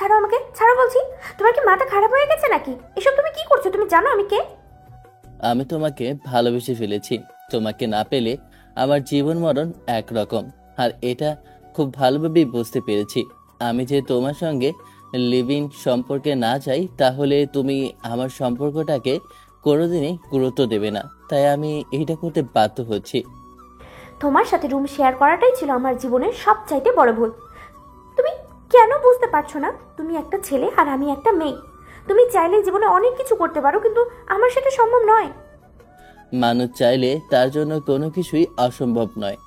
ছাড়ো আমাকে, ছাড়ো বলছি। তোমার কি মাথা খারাপ হয়ে গেছে নাকি? এসব তুমি কি করছো? তুমি জানো আমি কে? আমি তোমাকে ভালোবেসে ফেলেছি। তোমাকে না পেলে আমার জীবন মরণ একরকম। আর এটা খুব ভালোভাবেই বুঝতে পেরেছি। আমি যে তোমার সঙ্গে লিভ ইন সম্পর্কে না চাই, তাহলে তুমি আমার সম্পর্কটাকে কোনোদিনই গুরুত্ব দেবে না। তাই আমি এইটা করতে বাধ্য হচ্ছি। তোমার সাথে রুম শেয়ার করাটাই ছিল আমার জীবনের সবচাইতে বড় ভুল। তুমি কেন বুঝতে পারছো না? তুমি একটা ছেলে আর আমি একটা মেয়ে। তুমি চাইলে জীবনে অনেক কিছু করতে পারো, কিন্তু আমার সেটা সম্ভব নয়। মানুষ চাইলে তার জন্য কোনো কিছুই অসম্ভব নয়।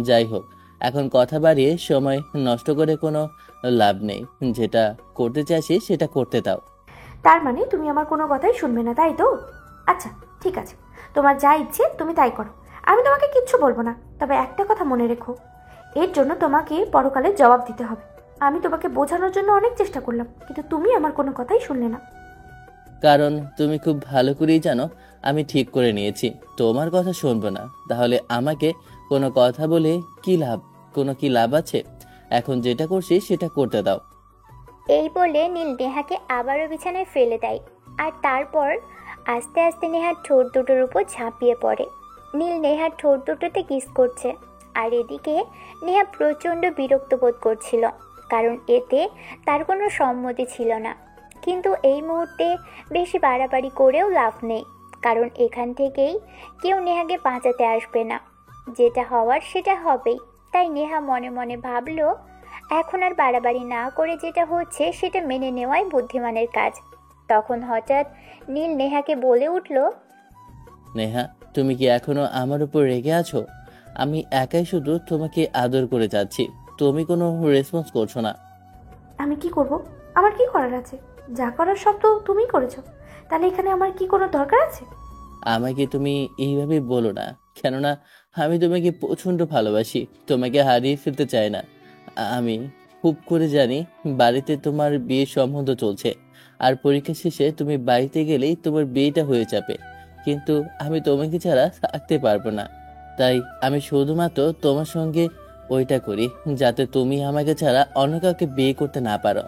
যাই হোক, এখন কথা বাড়িয়ে সময় নষ্ট করে কোনো লাভ নেই। যেটা করতে চাইছি সেটা করতে দাও। তার মানে তুমি আমার কোনো কথাই শুনবে না, তাই তো? আচ্ছা, ঠিক আছে, তোমার যা ইচ্ছে তুমি তাই করো। আমি তোমাকে কিচ্ছু বলবো না। তবে একটা কথা মনে রেখো, এর জন্য তোমাকে পরকালে জবাব দিতে হবে। আমি তোমাকে বোঝানোর জন্য অনেক চেষ্টা করলাম, কিন্তু তুমি আমার কোনো কথাই শুনলে না। কারণ তুমি খুব ভালো করেই জানো আমি ঠিক করে নিয়েছি তোমার কথা শুনবো না। তাহলে আমাকে কোনো কথা বলে কি লাভ? কোনো কি লাভ আছে? এখন যেটা করছি সেটা করতে দাও। এই বলে নীল নেহাকে আবারও বিছানায় ফেলে দেয়। আর তারপর আস্তে আস্তে নেহার ঠোঁট দুটোর উপর ঝাঁপিয়ে পড়ে। নীল নেহার ঠোঁট দুটোতে কিস করছে। আর এদিকে নেহা প্রচণ্ড বিরক্ত বোধ করছিল, কারণ এতে তার কোনো সম্মতি ছিল না। কিন্তু এই মুহূর্তে বেশি বাড়াবাড়ি করেও লাভ নেই, কারণ এখান থেকেই কেউ নেহাকে বাঁচাতে আসবে না। যেটা হওয়ার সেটা হবেই। তাই নেহা মনে মনে ভাবলো, এখন আর বাড়াবাড়ি না করে যেটা হচ্ছে সেটা মেনে নেওয়াই বুদ্ধিমানের কাজ। তখন হঠাৎ নীল নেহাকে বলে উঠল, নেহা, তুমি কি এখনো আমার উপর রেগে আছো? আমি একাই শুধু তোমাকে আদর করে যাচ্ছি, তুমি কোনো রেসপন্স করছো না। আমি কি করব? আমার কি করার আছে? যা করার সব তো তুমিই করেছো। তাহলে এখানে আমার কি কোনো দরকার আছে? আমাকে তুমি এইভাবে বলো না, কেননা আমি তোমাকে প্রচণ্ড ভালোবাসি, তোমাকে হারিয়ে ফেলতে চাই না। আমি খুব করে জানি বাড়িতে তোমার বিয়ের সম্বন্ধ চলছে, আর পরীক্ষা শেষে তুমি বাড়িতে গেলেই তোমার বিয়েটা হয়ে যাবে। কিন্তু আমি তোমাকে ছাড়া থাকতে পারবো না। তাই আমি শুধুমাত্র তোমার সঙ্গে ওইটা করি, যাতে তুমি আমাকে ছাড়া অন্য কাউকে বিয়ে করতে না পারো।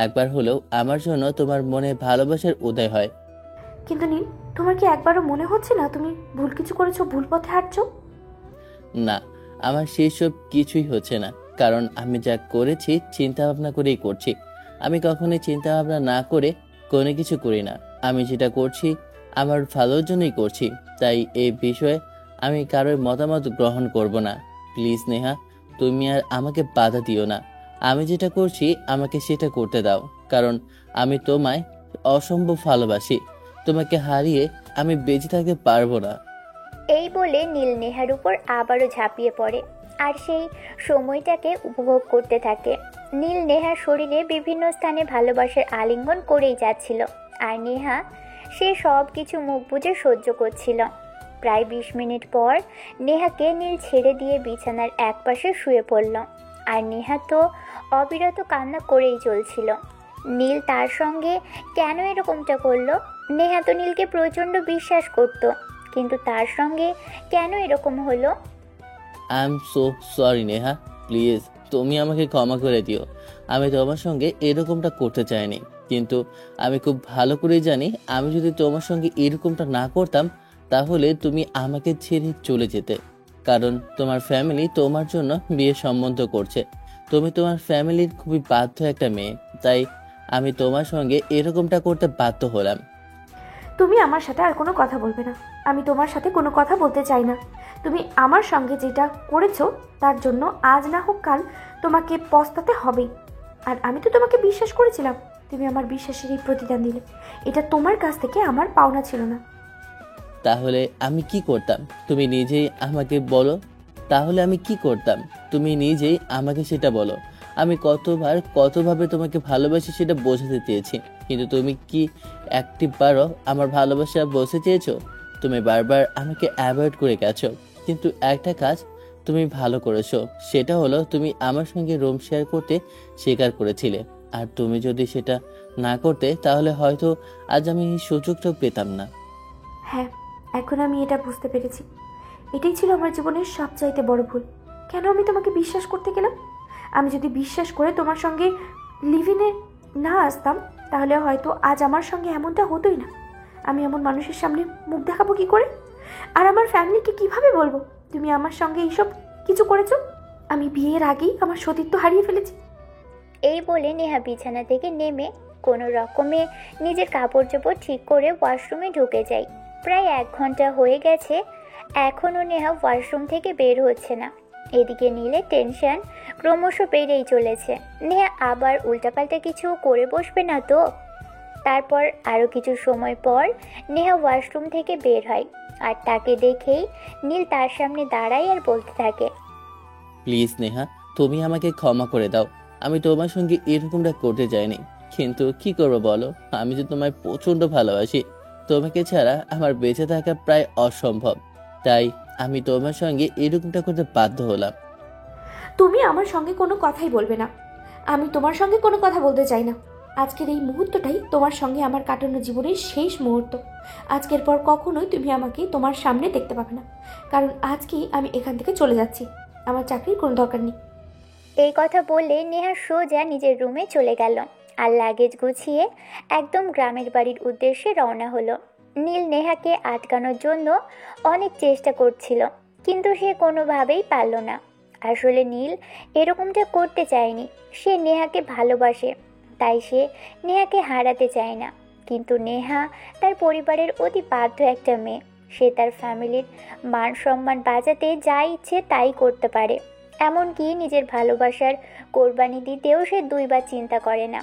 একবার হলেও আমার জন্য তোমার মনে ভালোবাসার উদয় হয়। কিন্তু নীল, তোমার কি একবারও মনে হচ্ছে না তুমি ভুল কিছু করেছো, ভুল পথে হাঁটছো? না, আমার সেসব কিছুই হচ্ছে না। কারণ আমি যা করেছি চিন্তা ভাবনা করেই করছি। আমি কখনোই চিন্তা ভাবনা না করে কোনো কিছু করি না। আমি যেটা করছি আমার ভালোর জন্যই করছি। তাই এই বিষয়ে আমি কারোর মতামত গ্রহণ করব না। প্লিজ নেহা, তুমি আর আমাকে বাধা দিও না। আমি যেটা করছি আমাকে সেটা করতে দাও। কারণ আমি তোমায় অসম্ভব ভালোবাসি। তোমাকে হারিয়ে আমি বেঁচে থাকতে পারবো না। এই বলে নীল নেহার উপর আবারও ঝাঁপিয়ে পড়ে আর সেই সময়টাকে উপভোগ করতে থাকে। নীল নেহার শরীরে বিভিন্ন স্থানে ভালোবাসার আলিঙ্গন করেই যাচ্ছিল, আর নেহা সে সব কিছু মুখ বুজে সহ্য করছিল। প্রায় 20 মিনিট পর নেহাকে নীল ছেড়ে দিয়ে বিছানার একপাশে শুয়ে পড়ল। আর নেহা তো অবিরত কান্না করেই চলছিল। নীল তার সঙ্গে কেন এরকমটা করলো? নেহা তো নীলকে প্রচণ্ড বিশ্বাস করত, কিন্তু তার সঙ্গে কেন এরকম হলো? I am so sorry Neha, please তুমি আমাকে ক্ষমা করে দিও। আমি তোমার সঙ্গে এরকমটা করতে চাইনি, কিন্তু আমি খুব ভালো করেই জানি আমি যদি তোমার সঙ্গে এরকমটা না করতাম তাহলে তুমি আমাকে ছেড়ে চলে যেতে। কারণ তোমার ফ্যামিলি তোমার জন্য বিয়ে সম্বন্ধ করছে। তুমি তোমার ফ্যামিলির খুবই বাধ্য একটা মেয়ে, তাই আমি তোমার সঙ্গে এরকমটা করতে বাধ্য হলাম। তুমি আমার সাথে আর কোনো কথা বলবে না। আমি তোমার সাথে কোনো কথা বলতে চাই না। তুমি আমার সঙ্গে যেটা করেছো তার জন্য আজ না হোক কাল তোমাকে পস্তাতে হবেই। আর আমি তো তোমাকে বিশ্বাস করেছিলাম, তুমি আমার বিশ্বাসেরই প্রতিদান দিলে। এটা তোমার কাছ থেকে আমার পাওনা ছিল না। তাহলে আমি কি করতাম তুমি নিজেই আমাকে বলো। তাহলে আমি কি করতাম তুমি নিজেই আমাকে সেটা বলো। আমি কতবার কতভাবে তোমাকে ভালোবাসি সেটা বোঝাতে চেয়েছি, কিন্তু তুমি কি একটিবারও আমার ভালোবাসা বোঝাতে চেয়েছো? তুমি বারবার আমাকে অ্যাভয়েড করে গেছো। কিন্তু একটা কাজ তুমি ভালো করেছো, সেটা হলো তুমি আমার সঙ্গে রুম শেয়ার করতে স্বীকার করেছিলে। আর তুমি যদি সেটা না করতে তাহলে হয়তো আজ আমি এই সুযোগটাও পেতাম না। হ্যাঁ, এখন আমি এটা বুঝতে পেরেছি। এটাই ছিল আমার জীবনের সবচাইতে বড় ভুল। কেন আমি তোমাকে বিশ্বাস করতে গেলাম? আমি যদি বিশ্বাস করে তোমার সঙ্গে লিভিনে না আসতাম তাহলে হয়তো আজ আমার সঙ্গে এমনটা হতোই না। আমি এমন মানুষের সামনে মুখ দেখাবো কি করে? আর আমার ফ্যামিলিকে কিভাবে বলবো তুমি আমার সঙ্গে এইসব কিছু করেছো? আমি বিয়ের আগেই আমার সতীত্ব হারিয়ে ফেলেছি। এই বলে নেহা বিছানা থেকে নেমে কোনো রকমে নিজের কাপড় চোপড় ঠিক করে ওয়াশরুমে ঢুকে যায়। প্রায় 1 ঘন্টা হয়ে গেছে, এখনও নেহা ওয়াশরুম থেকে বের হচ্ছে না। এদিকে নীলের টেনশন ক্রমশ বেড়েই চলেছে। নেহা আবার উল্টাপাল্টা কিছু করে বসবে না তো? তারপর আরও কিছু সময় পর নেহা ওয়াশরুম থেকে বের হয়, আর তাকে দেখেই নীল তার সামনে দাঁড়ায় আর বলতে থাকে, প্লিজ নেহা, তুমি আমাকে ক্ষমা করে দাও। আমি তোমার সঙ্গে এরকমটা করতে চাইনি, কিন্তু কি করবো বলো, আমি যে তোমায় প্রচন্ড ভালোবাসি। তোমাকে ছাড়া আমার বেঁচে থাকা প্রায় অসম্ভব, তাই আমি তোমার সঙ্গে এরকমটা করতে বাধ্য হলাম। তুমি আমার সঙ্গে কোনো কথাই বলবে না। আমি তোমার সঙ্গে কোনো কথা বলতে চাই না। আজকের এই মুহূর্তটাই তোমার সঙ্গে আমার কাটানো জীবনের শেষ মুহূর্ত। আজকের পর কখনোই তুমি আমাকে তোমার সামনে দেখতে পাবে না, কারণ আজকেই আমি এখান থেকে চলে যাচ্ছি। আমার চাকরির কোনো দরকার নেই। এই কথা বললে নেহা সোজা নিজের রুমে চলে গেল আর লাগেজ গুছিয়ে একদম গ্রামের বাড়ির উদ্দেশ্যে রওনা হলো। নীল নেহাকে আটকানোর জন্য অনেক চেষ্টা করছিল, কিন্তু সে কোনোভাবেই পারল না। আসলে নীল এরকমটা করতে চায়নি, সে নেহাকে ভালোবাসে, তাই সে নেহাকে হারাতে চায় না। কিন্তু নেহা তার পরিবারের অতি বাধ্য একটা মেয়ে, সে তার ফ্যামিলির মান সম্মান বাঁচাতে যা ইচ্ছে তাই করতে পারে। এমনকি নিজের ভালোবাসার কোরবানি দিতেও সে 2 বার চিন্তা করে না।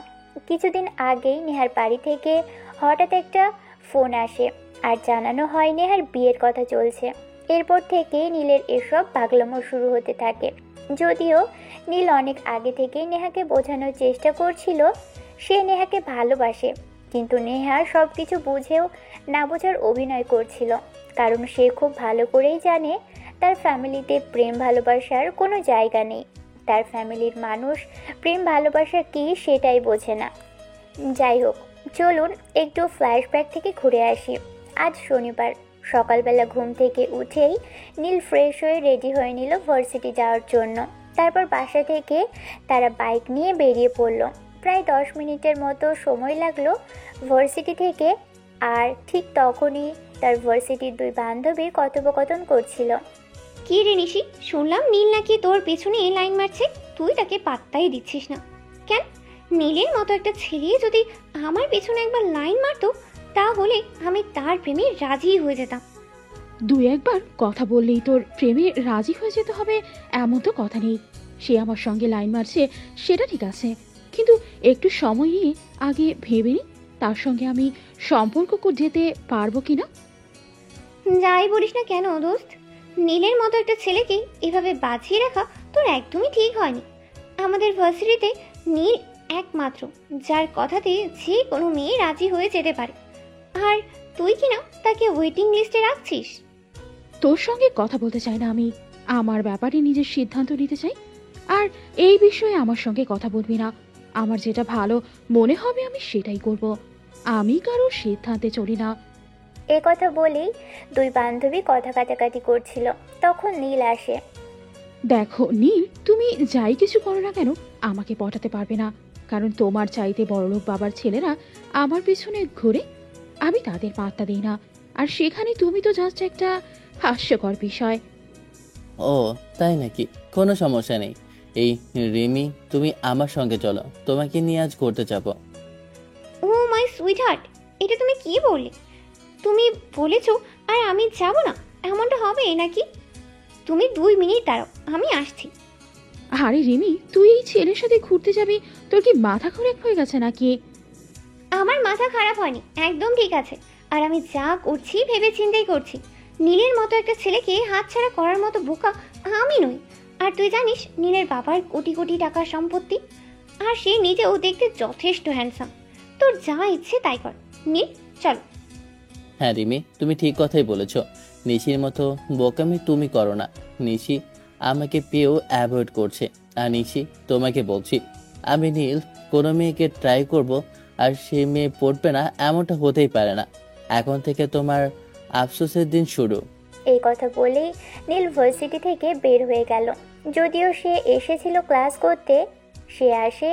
কিছুদিন আগেই নেহার বাড়ি থেকে হঠাৎ একটা ফোন আসে আর জানানো হয় নেহার বিয়ের কথা চলছে। এরপর থেকে নীলের এসব পাগলামো শুরু হতে থাকে। যদিও নীল অনেক আগে থেকেই নেহাকে বোঝানোর চেষ্টা করছিল সে নেহাকে ভালোবাসে, কিন্তু নেহা সব কিছু বুঝেও না বোঝার অভিনয় করছিল, কারণ সে খুব ভালো করেই জানে তার ফ্যামিলিতে প্রেম ভালোবাসার কোনো জায়গা নেই। তার ফ্যামিলির মানুষ প্রেম ভালোবাসা কী সেটাই বোঝে না। যাই হোক, চলুন একটু ফ্ল্যাশব্যাক থেকে ঘুরে আসি। আজ শনিবার সকালবেলা ঘুম থেকে উঠেই নীল ফ্রেশ হয়ে রেডি হয়ে নিল ভার্সিটি যাওয়ার জন্য। তারপর বাসা থেকে তারা বাইক নিয়ে বেরিয়ে পড়ল। প্রায় 10 মিনিটের মতো সময় লাগলো ভার্সিটি থেকে। আর ঠিক তখনই তার ভার্সিটির 2 বান্ধবীর কথোপকথন করছিল। কি রে নিশি, শুনলাম নীল নাকি তোর পেছনে লাইন মারছে, তুই তাকে পাত্তাই দিচ্ছিস না কেন? নীলের মতো একটা ছেলে যদি আমার পেছনে একবার লাইন মারতো তাহলে আমি তার প্রেমে রাজি হয়ে যেতাম। 2-1 বার কথা বললেই তোর প্রেমে রাজি হয়ে যেতে হবে এমন তো কথা নেই। সে আমার সঙ্গে লাইন মারছে সেটা ঠিক আছে, কিন্তু একটু সময় নিয়ে আগে ভেবে নি তার সঙ্গে আমি সম্পর্ক যেতে পারবো কিনা। যাই বলিস না কেন দোস্ত, নীলের মতো একটা ছেলেকে এভাবে বাঁচিয়ে রাখা তোর একদমই ঠিক হয়নি। আমাদের ভার্সিটিতে নীল একমাত্র যার কথাতে যে কোনো মেয়ে রাজি হয়ে যেতে পারে, আর তুই কিনা তাকে ওয়েটিং লিস্টে রাখছিস। তোর সঙ্গে কথা বলতে চাই না, আমি আমার ব্যাপারে নিজের সিদ্ধান্ত নিতে চাই। আর এই বিষয়ে আমার সঙ্গে কথা বলবি না। আমার যেটা ভালো মনে হবে আমি সেটাই করব, আমি কারোর সিদ্ধান্তে চলি না। এ কথা বলেই 2 বান্ধবী কথা কাটাকাটি করছিল। তখন নীল আসে। দেখো নীল, তুমি যাই কিছু করো না কেন আমাকে পটাতে পারবে না, কারণ তোমার চাইতে বড়লোক বাবার ছেলেরা আমার পিছনে ঘুরে, আমি তাদের পাত্তা দিই না। আর সেখানে তুমি তো জাস্ট একটা হাস্যকর বিষয়। ও তাই নাকি? কোনো সমস্যা নেই। এই রিমি, তুমি আমার সঙ্গে চলো, তোমাকে নিয়ে আজ ঘুরতে যাবো। ও মাই সুইট হার্ট, এটা তুমি কি বললে? তুমি বলেছো আর আমি যাব না, এমনটা হবে নাকি? তুমি 2 মিনিট দাঁড়াও, আমি আসছি। আরে রিমি, তুই এই ছেলের সাথে ঘুরতে যাবি? তোর কি মাথা খারাপ হয়ে গেছে নাকি? আমার মাথা খারাপ হয়নি, একদম ঠিক আছে। আর আমি যা করছি ভেবে চিন্তাই করছি। নীলের মতো একটা ছেলেকে হাতছাড়া করার মতো বোকা আমি নই। আর তুই জানিস নীলের বাবার কোটি কোটি টাকার সম্পত্তি, আর সে নিজেও দেখতে যথেষ্ট হ্যান্ডসাম। তোর যা ইচ্ছে তাই কর নীল, চল। হ্যাঁ রিমি, তুমি ঠিক কথাই বলেছ। নিশির মতো বোকামি তুমি করো না। নিশি আমাকে পেয়েও অ্যাভয়েড করছে, আর নিশি তোমাকে বলছি, আমি নীল কোনো মেয়েকে ট্রাই করব আর সে মেয়ে পড়বে না এমনটা হতেই পারে না। এখন থেকে তোমার আফসোসের দিন শুরু। এই কথা বলেই নীল ভার্সিটি থেকে বের হয়ে গেল। যদিও সে এসেছিল ক্লাস করতে, সে আসে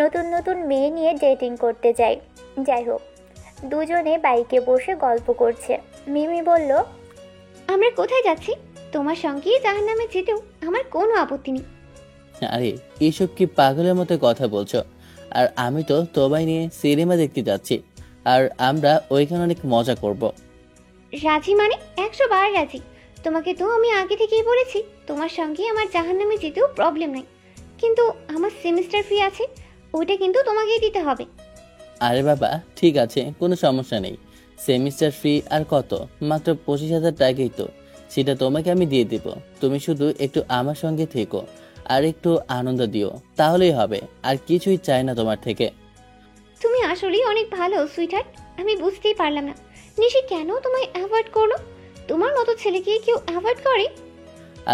নতুন নতুন মেয়ে নিয়ে ডেটিং করতে যায়। যাই হোক, দুজনে বাইকে বসে গল্প করছে। মিমি বলল, আমরা কোথায় যাচ্ছি? তোমার সঙ্গে জাহান্নামে যেতেও আমার কোনো আপত্তি নেই। আরে এইসব কি পাগলের মতো কথা বলছো? আর আমি তো তোমায় নিয়ে সিনেমা দেখতে যাচ্ছি, আর আমরা ওইখানে অনেক মজা করব। রাজি মানে 100 বার রাজি। তোমাকে তো আমি আগে থেকেই বলেছি তোমার সঙ্গে আমার জাহান্নামে যেতেও প্রবলেম নাই, কিন্তু আমার সেমিস্টার ফি আছে, ওইটা কিন্তু তোমাকেই দিতে হবে। আরে বাবা ঠিক আছে, কোনো সমস্যা নেই। সেমিস্টার ফি আর কত? মাত্র 25,000 টাকাই তো, সেটা তোমাকে আমি দিয়ে দিব। তুমি শুধু একটু আমার সঙ্গে থেকো আর একটু আনন্দ দিও, তাহলেই হবে। আর কিছুই চাই না তোমার থেকে। তুমি আসলেই অনেক ভালো সুইটহার্ট। আমি বুঝতেই পারলাম না নিশি কেন তোমায় অ্যাভয়েড করলো। তোমার মতো ছেলেকে কেউ অ্যাভয়েড করে?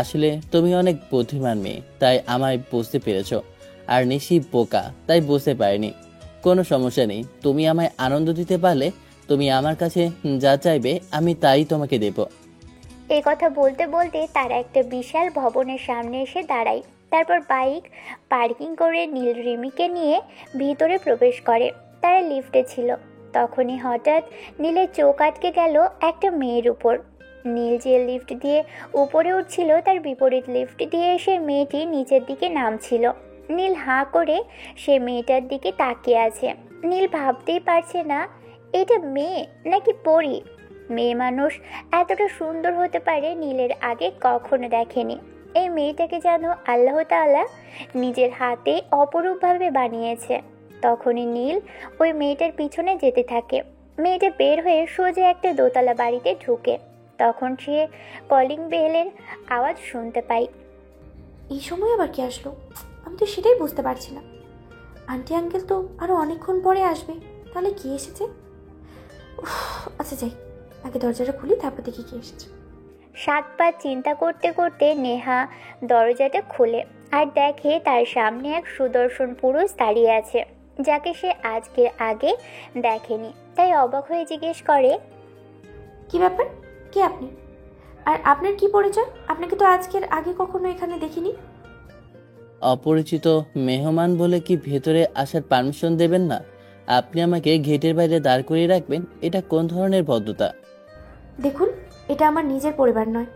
আসলে তুমি অনেক বুদ্ধিমান মেয়ে, তাই আমায় বুঝতে পেরেছো। আর নিশি বোকা, তাই বুঝতে পারিনি। কোনো সমস্যা নেই, তুমি আমায় আনন্দ দিতে পারলে তুমি আমার কাছে যা চাইবে আমি তাই তোমাকে দেব। এই কথা বলতে বলতে তারা একটা বিশাল ভবনের সামনে এসে দাঁড়ায়। তারপর বাইক পার্কিং করে নীল রিমিকে নিয়ে ভিতরে প্রবেশ করে। তারা লিফটে ছিল, তখনই হঠাৎ নীলের চোখ আটকে গেল একটা মেয়ের উপর। নীল যে লিফট দিয়ে উপরে উঠছিল তার বিপরীত লিফট দিয়ে এসে মেয়েটি নিচের দিকে নামছিল। নীল হাঁ করে সে মেয়েটার দিকে তাকিয়ে আছে। নীল ভাবতেই পারছে না এটা মেয়ে নাকি পরী। মেয়ে মানুষ এতটা সুন্দর হতে পারে নীলের আগে কখনো দেখেনি। এই মেয়েটাকে যেন আল্লাহ তাআলা নিজের হাতে অপরূপভাবে বানিয়েছে। তখনই নীল ওই মেয়েটার পিছনে যেতে থাকে। মেয়েটা বের হয়ে সোজা একটা দোতলা বাড়িতে ঢুকে। তখন সে কলিং বেলের আওয়াজ শুনতে পায়। এই সময় আবার কে আসলো? আমি তো সেটাই বুঝতে পারছি না। আন্টি আঙ্কেল তো আরও অনেকক্ষণ পরে আসবে, তাহলে কে এসেছে? উফ, আচ্ছা যাই, আগে দরজাটা খুলি, তারপর দেখি কে এসেছে। 7 পা চিন্তা করতে করতে নেহা দরজাটা খোলে আর দেখে তার সামনে এক সুদর্শন পুরুষ দাঁড়িয়ে আছে, যাকে সে আজকের আগে দেখেনি। তাই অবাক হয়ে জিজ্ঞেস করে, কি ব্যাপার, কে আপনি? আর আপনার কি পরিচয়? আপনাকে তো আজকের আগে কখনো এখানে দেখিনি। অপরিচিত মেহমান বলে কি ভেতরে আসার পারমিশন দেবেন না? আপনি আমাকে গেটের বাইরে দাঁড় করিয়ে রাখবেন? এটা কোন ধরনের ভদ্রতা? দেখুন, এটা আমার নিজের পরিবার নয়।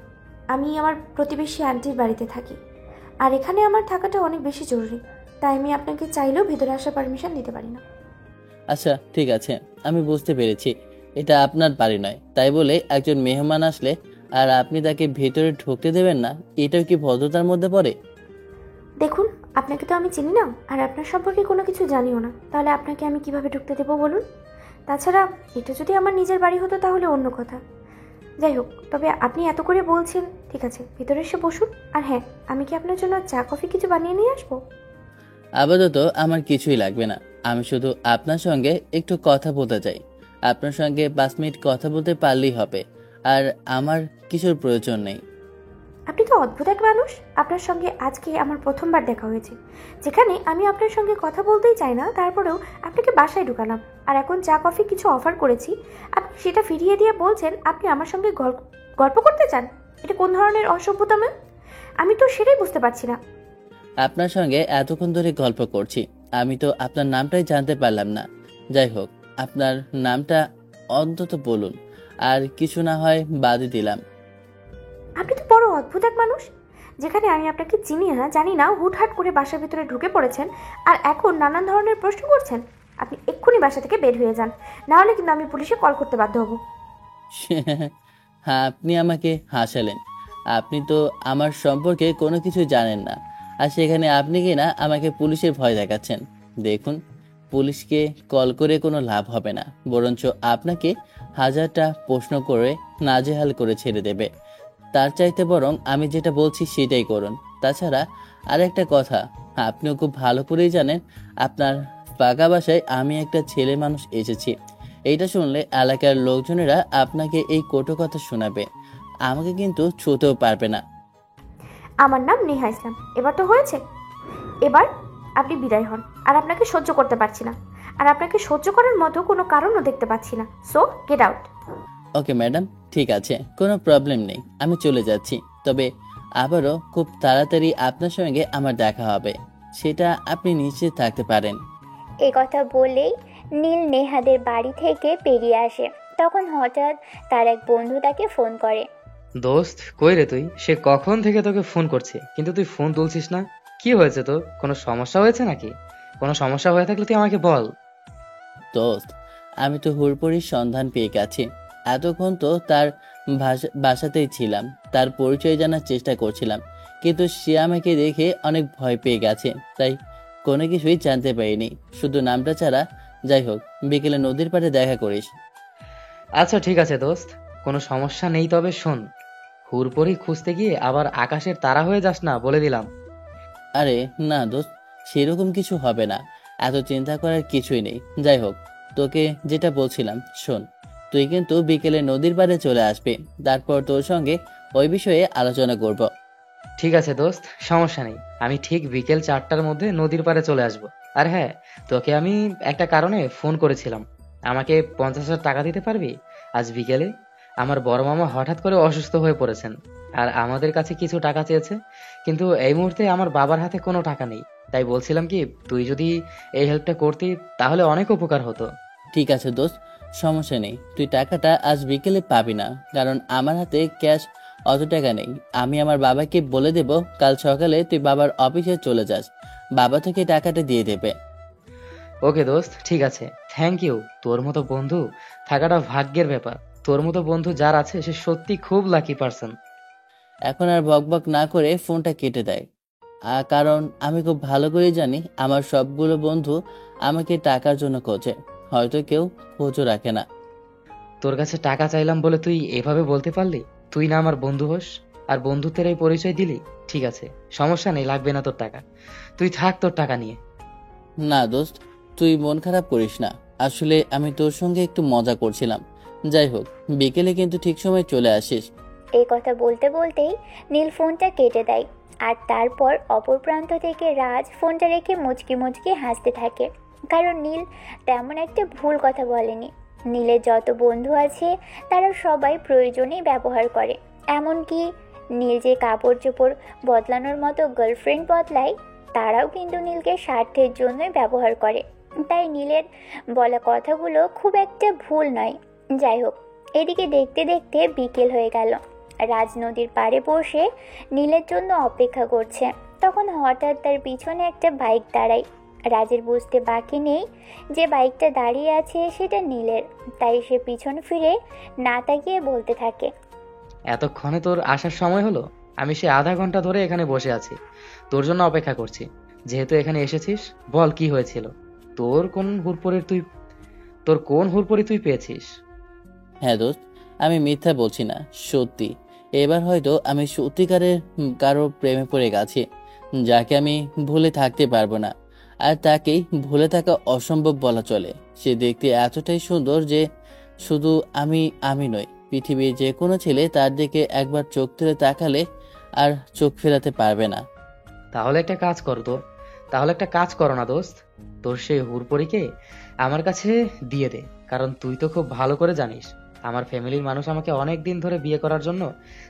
আমি আমার প্রতিবেশী আন্টির বাড়িতে থাকি, আর এখানে আমার থাকাটা অনেক বেশি জরুরি, তাই আমি আপনাকে চাইলেও ভেতরে আসার পারমিশন দিতে পারি না। আচ্ছা ঠিক আছে, আমি বুঝতে পেরেছি এটা আপনার বাড়ি নয়, তাই বলে একজন মেহমান আসলে আর আপনি তাকে ভেতরে ঢুকতে দেবেন না, এটাও কি ভদ্রতার মধ্যে পড়ে? দেখুন, আপনাকে তো আমি চিনি না, আর আপনার সম্পর্কে কোনো কিছু জানিও না, তাহলে আপনাকে আমি কিভাবে ঢুকতে দেবো বলুন? তাছাড়া এটা যদি আমার নিজের বাড়ি হতো তাহলে অন্য কথা। যাই হোক, তবে আপনি এত করে বলছেন, ঠিক আছে ভিতরে এসে বসুন। আর হ্যাঁ, আমি কি আপনার জন্য চা কফি কিছু বানিয়ে নিয়ে আসবো? আপাতত আমার কিছুই লাগবে না, আমি শুধু আপনার সঙ্গে একটু কথা বলতে চাই। আপনার সঙ্গে 5 মিনিট কথা বলতে পারলেই হবে, আর আমার কিছুর প্রয়োজন নেই। আপনি তো অদ্ভুত এক মানুষ। আপনার সঙ্গে আজকে আমার প্রথমবার দেখা হয়েছে, যেখানে আমি আপনার সঙ্গে কথা বলতেই চাই না, তারপরেও আপনাকে বাসায় ঢুকালাম, আর এখন চা কফি কিছু অফার করেছি, আপনি সেটা ফিরিয়ে দিয়ে বলছেন আপনি আমার সঙ্গে গল্প করতে চান। এটা কোন ধরনের অসভ্যতা ম্যাম? আমি তো সেটাই বুঝতে পারছি না। আপনার সঙ্গে এতক্ষণ ধরে গল্প করছি, আমি তো আপনার নামটাই জানতে পারলাম না। যাই হোক, আপনার নামটা অন্তত বলুন, আর কিছু না হয় বাদই দিলাম। আপনি তো বড় অদ্ভুত এক মানুষ। যেখানে আমি আপনাকে চিনি না জানি না, হুটহাট করে বাসার ভিতরে ঢুকে পড়েছেন, আর এখন নানান ধরনের প্রশ্ন করছেন। আপনি এক্ষুনি বাসা থেকে বের হয়ে যান, না হলে কিন্তু আমি পুলিশে কল করতে বাধ্য হব। হ্যাঁ, আপনি আমাকে হাসালেন। আপনি তো আমার সম্পর্কে কোনো কিছু জানেন না, আর সেখানে আপনি কি না আমাকে পুলিশের ভয় দেখাচ্ছেন। দেখুন, পুলিশকে কল করে কোনো লাভ হবে না, বরঞ্চ আপনাকে 1000টা প্রশ্ন করে নাজেহাল করে ছেড়ে দেবে। তার চাইতে বরং আমি যেটা বলছি সেটাই করুন। তাছাড়া আর একটা কথা, আপনিও খুব ভালো করেই জানেন আপনার পাকা বাসায় আমি একটা ছেলে মানুষ এসেছি। এইটা শুনলে এলাকার লোকজনেরা আপনাকে এই কটু কথা শোনাবে, আমাকে কিন্তু ছুঁতেও পারবে না। আমার নাম নেহা ইসলাম। এবার তো হয়েছে, এবার আপনি বিদায় হন। আর আপনাকে সহ্য করতে পারছি না, আর আপনাকে সহ্য করার মতো কোনো কারণও দেখতে পাচ্ছি না। So get out. Okay madam, ঠিক আছে, কোনো প্রবলেম নেই, আমি চলে যাচ্ছি। তবে আবারও খুব তাড়াতাড়ি আপনার সঙ্গে আমার দেখা হবে। সেটা আপনি নিশ্চিত থাকতে পারেন। এ কথা বলেই নীল নেহাদের বাড়ি থেকে বেরিয়ে আসে। তখন হঠাৎ তার এক বন্ধু তাকে ফোন করে। দোস্ত, কই রে তুই? সে কখন থেকে তোকে ফোন করছে, কিন্তু তুই ফোন তুলছিস না। কি হয়েছে তোর? কোনো সমস্যা হয়েছে নাকি? কোনো সমস্যা হয়ে থাকলে তুই আমাকে বল। দোস্ত, আমি তো হুড়পড়ির সন্ধান পেয়ে গেছি। এতক্ষণ তো তার বাসাতেই ছিলাম, তার পরিচয় জানার চেষ্টা করছিলাম, কিন্তু সে আমাকে দেখে অনেক ভয় পেয়ে গেছে, তাই কোনো কিছুই জানতে পারিনি, শুধু নামটা ছাড়া। যাই হোক, বিকেলে নদীর পাড়ে দেখা করিস। আচ্ছা ঠিক আছে দোস্ত, কোনো সমস্যা নেই। তবে শোন, হুড়পড়ি খুঁজতে গিয়ে আবার আকাশের তারা হয়ে যাস না, বলে দিলাম। আরে না দোস্ত, সেরকম কিছু হবে না, এত চিন্তা করার কিছুই নেই। যাই হোক, তোকে যেটা বলছিলাম শোন, তুই কিন্তু বিকেলে নদীর পাড়ে চলে আসবি, তারপর তোর সঙ্গে ওই বিষয়ে আলোচনা করব। ঠিক আছে দোস্ত, সমস্যা নেই। আমি ঠিক বিকেল 4টার মধ্যে নদীর পাড়ে চলে আসব। আর হ্যাঁ, তোকে আমি একটা কারণে ফোন করেছিলাম। আমাকে 50,000 টাকা দিতে পারবি? আজ বিকেলে আমার বড় মামা হঠাৎ করে অসুস্থ হয়ে পড়েছেন, আর আমাদের কাছে কিছু টাকা চেয়েছে, কিন্তু এই মুহূর্তে আমার বাবার হাতে কোনো টাকা নেই। তাই বলছিলাম কি, তুই যদি এই হেল্পটা করতি তাহলে অনেক উপকার হতো। ঠিক আছে দোস্ত, সমস্যা নেই, তুই টাকাটা আজ বিকেলে পাবি না, কারণ আমার হাতে ক্যাশ অত টাকা নেই। আমি আমার বাবাকে বলে দেব কাল সকালে তুই বাবার অফিসে চলে যাস, বাবা তোকে টাকাটা দিয়ে দেবে। ওকে দোস্ত, ঠিক আছে। Thank you. তোর মতো বন্ধু থাকাটা ভাগ্যের ব্যাপার। তোর মতো বন্ধু যার আছে সে সত্যি খুব লাকি পারসন। এখন আর বকবক না করে ফোনটা কেটে দেয়, কারণ আমি খুব ভালো করে জানি আমার সবগুলো বন্ধু আমাকে টাকার জন্য খোঁজে, হয়তো কেউ খোঁজও রাখে না। তোর কাছে টাকা চাইলাম বলে তুই এভাবে বলতে পারলি? তুই না আমার বন্ধু হোস, আর বন্ধুত্বের এই পরিচয় দিলি? ঠিক আছে, সমস্যা নেই, লাগবে না তোর টাকা। তুই থাক তোর টাকা নিয়ে। না দোস্ত, তুই মন খারাপ করিস না, আসলে আমি তোর সঙ্গে একটু মজা করছিলাম। যাই হোক, বিকেলে কিন্তু ঠিক সময় চলে আসিস। এই কথা বলতে বলতেই নীল ফোনটা কেটে দেয়। আর তারপর অপর প্রান্ত থেকে রাজ ফোনটা রেখে মুচকি মুচকি হাসতে থাকে, কারণ নীল তেমন একটা ভুল কথা বলেনি। নীলের যত বন্ধু আছে তারা সবাই প্রয়োজনেই ব্যবহার করে, এমনকি নীল যে কাপড় চোপড় বদলানোর মতো গার্লফ্রেন্ড বদলায়, তারাও কিন্তু নীলকে স্বার্থের জন্যই ব্যবহার করে। তাই নীলের বলা কথাগুলো খুব একটা ভুল নয়। যাই হোক, এদিকে দেখতে দেখতে বিকেল হয়ে গেল। রাজ নদীর পাড়ে বসে নীলের জন্য অপেক্ষা করছে। তখন হঠাৎ তার পিছনে একটা বাইক দাঁড়ায়। রাজের বুঝতে বাকি নেই যে বাইকটা দাঁড়িয়ে আছে সেটা নীলের, তাই সে পিছন ফিরে না তাকিয়ে বলতে থাকে, এতক্ষণে তোর আসার সময় হলো? আমি সে আধা ঘন্টা ধরে এখানে বসে আছি, তোর জন্য অপেক্ষা করছি। যেহেতু এখানে এসেছিস, বল কি হয়েছিল? তোর কোন হুড়পড়ি তুই পেয়েছিস? হ্যাঁ দোস্ত, আমি মিথ্যা বলছি না, সত্যি। এবার হয়তো আমি সত্যিকারের কারো প্রেমে পড়ে গেছি, যাকে আমি ভুলে থাকতে পারবো না। আর তাকেই ভুলে থাকা অসম্ভব বলা চলে। সে দেখতে এতটাই সুন্দর যে শুধু আমি নই, পৃথিবীর যে কোনো ছেলে তার দিকে একবার চোখ তুলে তাকালে আর চোখ ফেরাতে পারবে না। তাহলে একটা কাজ করো না দোস্ত, তোর সেই হুড়পড়িকে আমার কাছে দিয়ে দে। কারণ তুই তো খুব ভালো করে জানিস আমার ফ্যামিলির মানুষ আমাকে অনেক দিন ধরে বিয়ে করার জন্য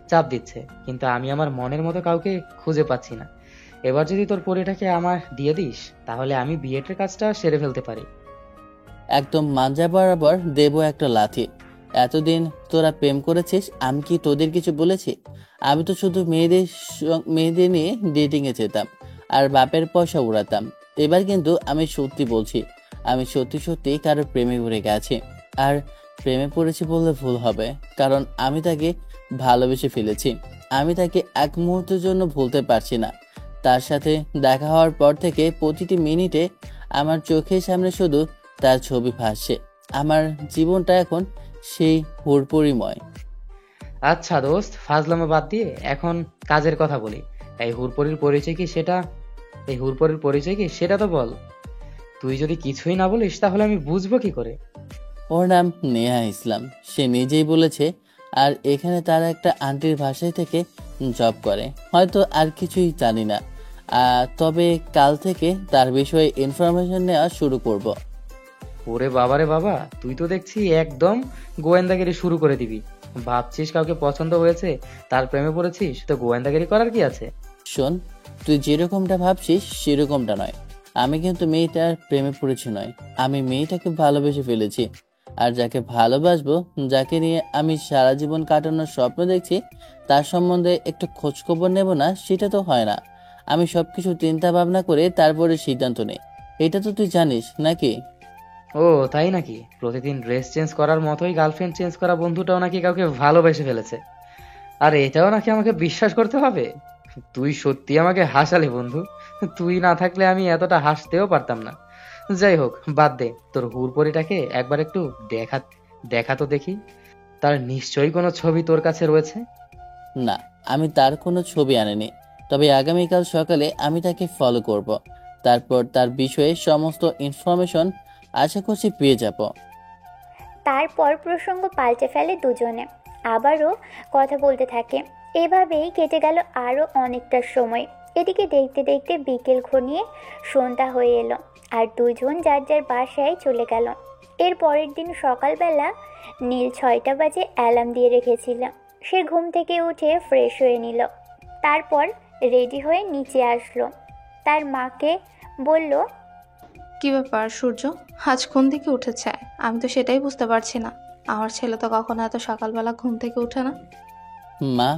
চাপ দিচ্ছে, কিন্তু আমি আমার মনের মতো কাউকে খুঁজে পাচ্ছি না। এবার যদি তোর পরিটাকে আমার দিয়ে দিস, তাহলে আমি বিয়েটার কাজটা সেরে ফেলতে পারি। একদম মাঞ্জা বরাবর দেবো একটা লাথি। এতদিন তোরা প্রেম করেছিস, আমি কি তোদের কিছু বলেছি? আমি তো শুধু মেয়েদের নিয়ে ডেটিংয়ে যেতাম আর বাপের পয়সা উড়াতাম। এবার কিন্তু আমি সত্যি বলছি, আমি সত্যি সত্যি কারো প্রেমে পড়ে গেছি। আর প্রেমে পড়েছি বললে ভুল হবে, কারণ আমি তাকে ভালোবেসে ফেলেছি। আমি তাকে এক মুহূর্তের জন্য ভুলতে পারছি না। তার সাথে দেখা হওয়ার পর থেকে প্রতিটি মিনিটে আমার চোখের সামনে শুধু তার ছবি ভাসছে। আমার জীবনটা এখন সেই হুড়পড়িময়। আচ্ছা দোস্ত, ফাজলামো বাদ দিয়ে এখন কাজের কথা বলি। এই হুড়পড়ির পরিচয় কি সেটা তো বল। তুই যদি কিছুই না বলিস তাহলে আমি বুঝবো কি করে? ওর নাম নেহা ইসলাম, সে নিজেই বলেছে। আর এখানে তার একটা আন্টির বাসায় থেকে জব করে, হয়তো আর কিছুই জানি না। তবে কাল থেকে তার বিষয়ে ইনফরমেশন নেওয়া শুরু করব। ওরে বাবারে বাবা, তুই তো দেখছি একদম গোয়েন্দাগিরি শুরু করে দিবি। ভাবছিস কাউকে পছন্দ হয়েছে, তার প্রেমে পড়েছিস, তো গোয়েন্দাগিরি করার কি আছে? শোন, তুই যেরকমটা ভাবছিস সেরকমটা নয়। আমি কিন্তু মেয়েটার প্রেমে পড়েছি নয়, আমি মেয়েটাকে ভালোবেসে ফেলেছি। আর যাকে ভালোবাসবো, যাকে নিয়ে আমি সারা জীবন কাটানোর স্বপ্ন দেখছি, তার সম্বন্ধে একটু খোঁজখবর নেব না, সেটা তো হয় না। আমি সবকিছু চিন্তা ভাবনা করে তারপরে সিদ্ধান্ত নেই। এটা তো তুই জানিস নাকি? ও তাই নাকি? প্রতিদিন ড্রেস চেঞ্জ করার মতোই গার্লফ্রেন্ড চেঞ্জ করা বন্ধুটাও নাকি কাউকে ভালোবেসে ফেলেছে। আর এটাও নাকি আমাকে বিশ্বাস করতে হবে? তুই সত্যি আমাকে হাসালি বন্ধু। তুই না থাকলে আমি এতটা হাসতেও পারতাম না। যাই হোক, বাদ দে। তোর হুড়পড়িটাকে একবার একটু দেখা দেখা তো দেখি। তার নিশ্চয়ই কোনো ছবি তোর কাছে রয়েছে। না, আমি তার কোনো ছবি আনিনি। তবে আগামীকাল সকালে আমি তাকে ফলো করব। তারপর তার বিষয়ে সমস্ত ইনফরমেশন আশা করছি পেয়ে যাব। তারপর প্রসঙ্গ পাল্টে ফেলে দুজনে, আবারও কথা বলতে থাকে। এভাবেই কেটে গেল আরও অনেকটা সময়। এদিকে দেখতে দেখতে বিকেল ঘনিয়ে সন্ধ্যা হয়ে এলো, আর দুজন যার যার বাসায় চলে গেল। এর পরের দিন সকালবেলা নীল 6টা বাজে অ্যালার্ম দিয়ে রেখেছিল। সে ঘুম থেকে উঠে ফ্রেশ হয়ে নিল, তারপর রেডি হয়ে নিচে আসলো। তার মাকে বলল, কি ব্যাপার সূর্য, আজ কোন দিকে উঠেছে? আমি তো সেটাই বুঝতে পারছি না। আমার ছেলে তো কখনো এত সকালবেলা ঘুম থেকে ওঠে না। মা,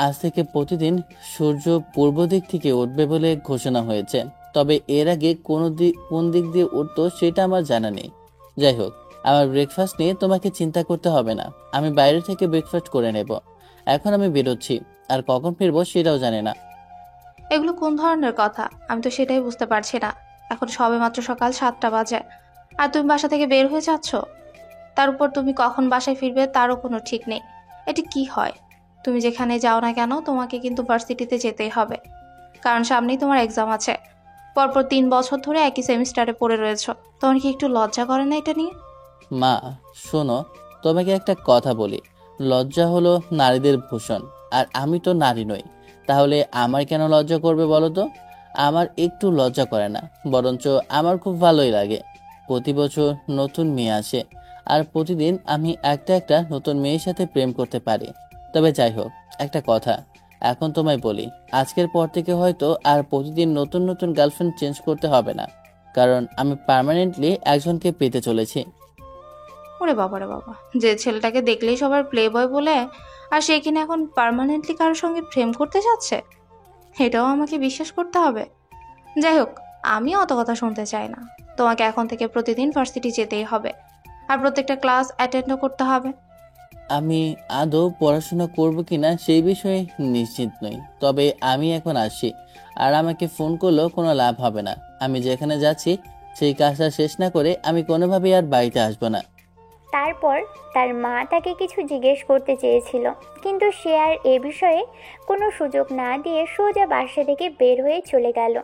আজ থেকে প্রতিদিন সূর্য পূর্ব দিক থেকে উঠবে বলে ঘোষণা হয়েছে। তবে এর আগে কোন দিক দিয়ে উঠতো সেটা আমার জানা নেই। যাই হোক, আমার ব্রেকফাস্ট নিয়ে তোমাকে চিন্তা করতে হবে না। আমি বাইরে থেকে ব্রেকফাস্ট করে নেব। এখন আমি বেরোচ্ছি, আর কখন ফিরবো সেটাও জানি না। এগুলো কোন ধরনের কথা? আমি তো সেটাই বুঝতে পারছি না। এখন সবে মাত্র সকাল 7টা বাজে, আর তুমি বাসা থেকে বের হয়ে যাচ্ছ। তার উপর তুমি কখন বাসায় ফিরবে তারও কোনো ঠিক নেই। এটি কি হয়? তুমি যেখানে যাও না কেন, তোমাকে কিন্তু ভার্সিটিতে যেতেই হবে, কারণ সামনেই তোমার এক্সাম আছে। পরপর 3 বছর ধরে একই সেমিস্টারে পড়ে রয়েছো। তোমার কি একটু লজ্জা করে না এটা নিয়ে? মা শোনো, তোমাকে একটা কথা বলি। লজ্জা হলো নারীদের ভূষণ, আর আমি তো নারী নই। তাহলে আমার কেন লজ্জা করবে বলো তো? আমার একটু লজ্জা করে না, বরঞ্চ আমার খুব ভালোই লাগে। প্রতি বছর নতুন মেয়ে আসে, আর প্রতিদিন আমি একটা একটা নতুন মেয়ের সাথে প্রেম করতে পারি। তবে যাই হোক, একটা কথা এখন তোমায় বলি, আজকের পর থেকে হয়তো আর প্রতিদিন নতুন নতুন গার্লফ্রেন্ড চেঞ্জ করতে হবে না, কারণ আমি পার্মানেন্টলি একজনকে পেতে চলেছি। ওরে বাবা রে বাবা, যে ছেলেটাকে দেখলেই সবার প্লে বয় বলে, আর সে কিনা এখন পার্মানেন্টলি কারোর সঙ্গে প্রেম করতে যাচ্ছে, এটাও আমাকে বিশ্বাস করতে হবে? যাই হোক, আমি অত কথা শুনতে চাই না। তোমাকে এখন থেকে প্রতিদিন ভার্সিটি যেতেই হবে, আর প্রত্যেকটা ক্লাস অ্যাটেন্ডও করতে হবে। আমি আদৌ পড়াশোনা করব কিনা সেই বিষয়ে নিশ্চিত নই, তবে আমি এখন আসছি। আর আমাকে ফোন করলেও কোনো লাভ হবে না। আমি যেখানে যাচ্ছি সেই কাজটা শেষ না করে আমি কোনোভাবেই আর বাড়িতে আসবো না। তারপর তার মা তাকে কিছু জিজ্ঞেস করতে চেয়েছিল, কিন্তু সে আর এ বিষয়ে কোনো সুযোগ না দিয়ে সোজা বাসা থেকে বের হয়ে চলে গেল।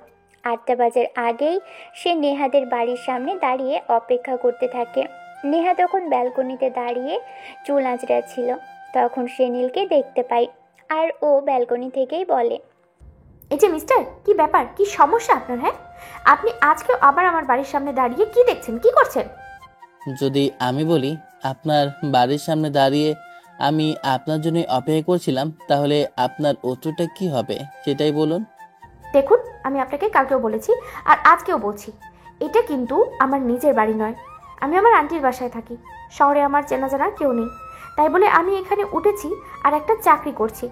8টা বাজার আগেই সে নেহাদের বাড়ির সামনে দাঁড়িয়ে অপেক্ষা করতে থাকে। নেহা তখন ব্যালকনিতে দাঁড়িয়ে চুল আঁচড়াচ্ছিল। তখন সে নীলকে দেখতে পায়, আর ও ব্যালকনি থেকেই বলে, এই যে মিস্টার, কি ব্যাপার, কি সমস্যা আপনার? হ্যাঁ, আপনি আজকেও আবার আমার বাড়ির সামনে দাঁড়িয়ে কি দেখছেন, কি করছেন? যদি আমি বলি আপনার বাড়ির সামনে দাঁড়িয়ে আমি আপনার জন্য অপেক্ষা করছিলাম, তাহলে আপনার উত্তরটা কি হবে সেটাই বলুন। দেখুন, আমি আপনাকে কালকেও বলেছি আর আজকেও বলছি, এটা কিন্তু আমার নিজের বাড়ি নয়। আমি আমার আন্টির বাসায় থাকি। শহরে আমার চেনা জানা কেউ নেই, তাই বলে আমি এখানে উঠেছি আর একটা চাকরি করছি।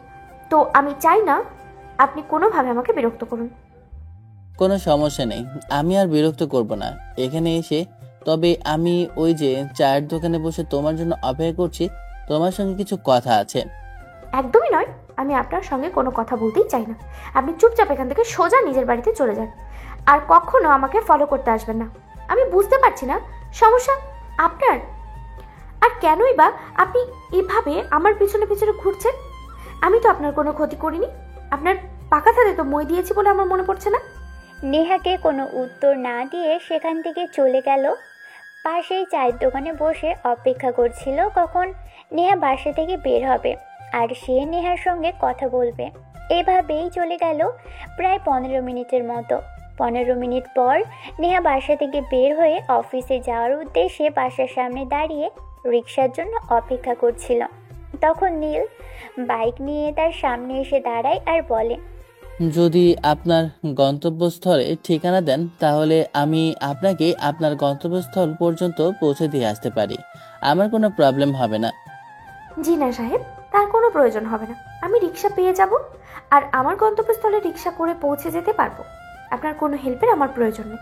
তো আমি চাই না আপনি কোনোভাবে আমাকে বিরক্ত করুন। কোনো সমস্যা নেই, আমি আর বিরক্ত করব না এখানে এসে। তবে আমি ওই যে চায়ের দোকানে বসে তোমার জন্য অপেক্ষা করছি, তোমার সঙ্গে কিছু কথা আছে। একদমই নয়, আমি আপনার সঙ্গে কোনো কথা বলতেই চাই না। আপনি চুপচাপ এখান থেকে সোজা নিজের বাড়িতে চলে যান, আর কখনো আমাকে ফলো করতে আসবেন না। আমি বুঝতে পারছি না সমস্যা আপনার, আর কেনই বা আপনি এভাবে আমার পিছনে পিছনে ঘুরছেন। আমি তো আপনার কোনো ক্ষতি করিনি, আপনার পাকা থাতে তো মই দিয়েছি বলে আমার মনে পড়ছে না। নেহাকে কোনো উত্তর না দিয়ে সেখান থেকে চলে গেল। পাশেই চায়ের দোকানে বসে অপেক্ষা করছিল কখন নেহা বাসা থেকে বের হবে আর সে নেহার সঙ্গে কথা বলবে। এভাবেই চলে গেল প্রায় 15 মিনিটের মতো। 15 মিনিট পর নেহা বাসা থেকে বের হয়ে অফিসে যাওয়ার উদ্দেশ্যে বাসার সামনে দাঁড়িয়ে রিকশার জন্য অপেক্ষা করছিল। তখন নীল বাইক নিয়ে তার সামনে এসে দাঁড়ায় আর বলে, যদি আপনার গন্তব্যস্থলে ঠিকানা দেন তাহলে আমি আপনাকে আপনার গন্তব্যস্থল পর্যন্ত পৌঁছে দিয়ে আসতে পারি। আমার কোনো প্রবলেম হবে না। জি না সাহেব, তার কোনো প্রয়োজন হবে না। আমি রিক্সা পেয়ে যাব আর আমার গন্তব্যস্থলে রিক্সা করে পৌঁছে যেতে পারবো। আপনার কোনো হেল্পের আমার প্রয়োজন নেই।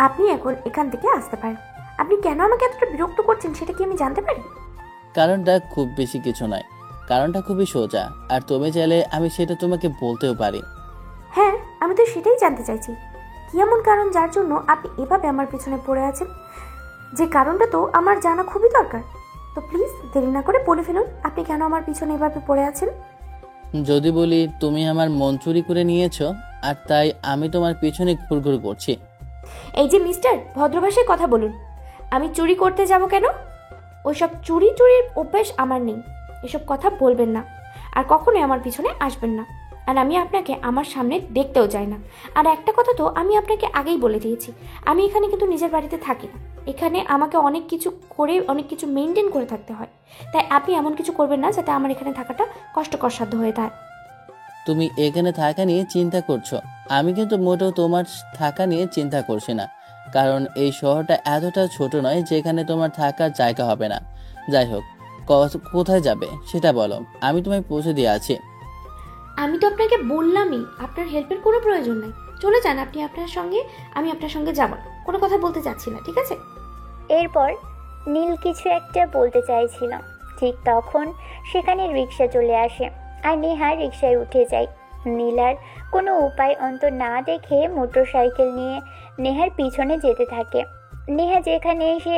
আপনি এখন এখান থেকে আসতে পারেন। আপনি কেন আমাকে এতটা বিরক্ত করছেন সেটা কি আমি জানতে পারি? কারণটা খুব বেশি কিছু নয়, কারণটা খুবই সোজা, আর তুমি চাইলে আমি সেটা তোমাকে বলতেও পারি। হ্যাঁ, আমি তো সেটাই জানতে চাইছি। কি এমন কারণ যার জন্য আপনি এভাবে আমার পিছনে পড়ে আছেন? যে কারণটা তো আমার জানা খুবই দরকার। তো প্লিজ দেরি না করে বলে ফেলুন, আপনি কেন আমার পিছনে এভাবে পড়ে আছেন? যদি বলি তুমি আমার মন চুরি করে নিয়েছো আর তাই আমি তোমার পিছনে ঘুরঘুর করছি। এই যে মিস্টার, ভদ্র ভাষায় কথা বলুন। আমি চুরি করতে যাব কেন? ওইসব চুরির অভ্যাস আমার নেই। এসব কথা বলবেন না আর কখনোই আমার পিছনে আসবেন না। আর আমি আপনাকে আমার সামনে দেখতেও চাই না। আর একটা কথা তো আমি আপনাকে আগেই বলে দিয়েছি, আমি এখানে কিন্তু নিজের বাড়িতে থাকি না। এখানে আমাকে অনেক কিছু করে, অনেক কিছু মেনটেন করে থাকতে হয়। তাই আপনি এমন কিছু করবেন না যাতে আমার এখানে থাকাটা কষ্টকর সাধ্য হয়ে যায়। তুমি এখানে থাকা নিয়ে চিন্তা করছো, আমি কিন্তু মোটেও তোমার থাকা নিয়ে চিন্তা করছি না। কারণ এই শহরটা এতটা ছোট নয় যেখানে তোমার থাকার জায়গা হবে না। যাই হোক, কোথায় যাবে সেটা বলো, আমি তোমায় পৌঁছে দিয়ে আছি। আমি তো আপনাকে বললামই আপনার হেল্পের কোনো প্রয়োজন নেই। চলে যান আপনি আপনার সঙ্গে, আমি আপনার সঙ্গে যাব না। কোনো কথা বলতে চাচ্ছি না, ঠিক আছে? এরপর নীল কিছু একটা বলতে চাইছিল, ঠিক তখন সেখানে রিক্সা চলে আসে আর নেহা রিক্সায় উঠে যায়। নীল আর কোনো উপায় অন্ত না দেখে মোটরসাইকেল নিয়ে নেহার পিছনে যেতে থাকে। নেহা যেখানে এসে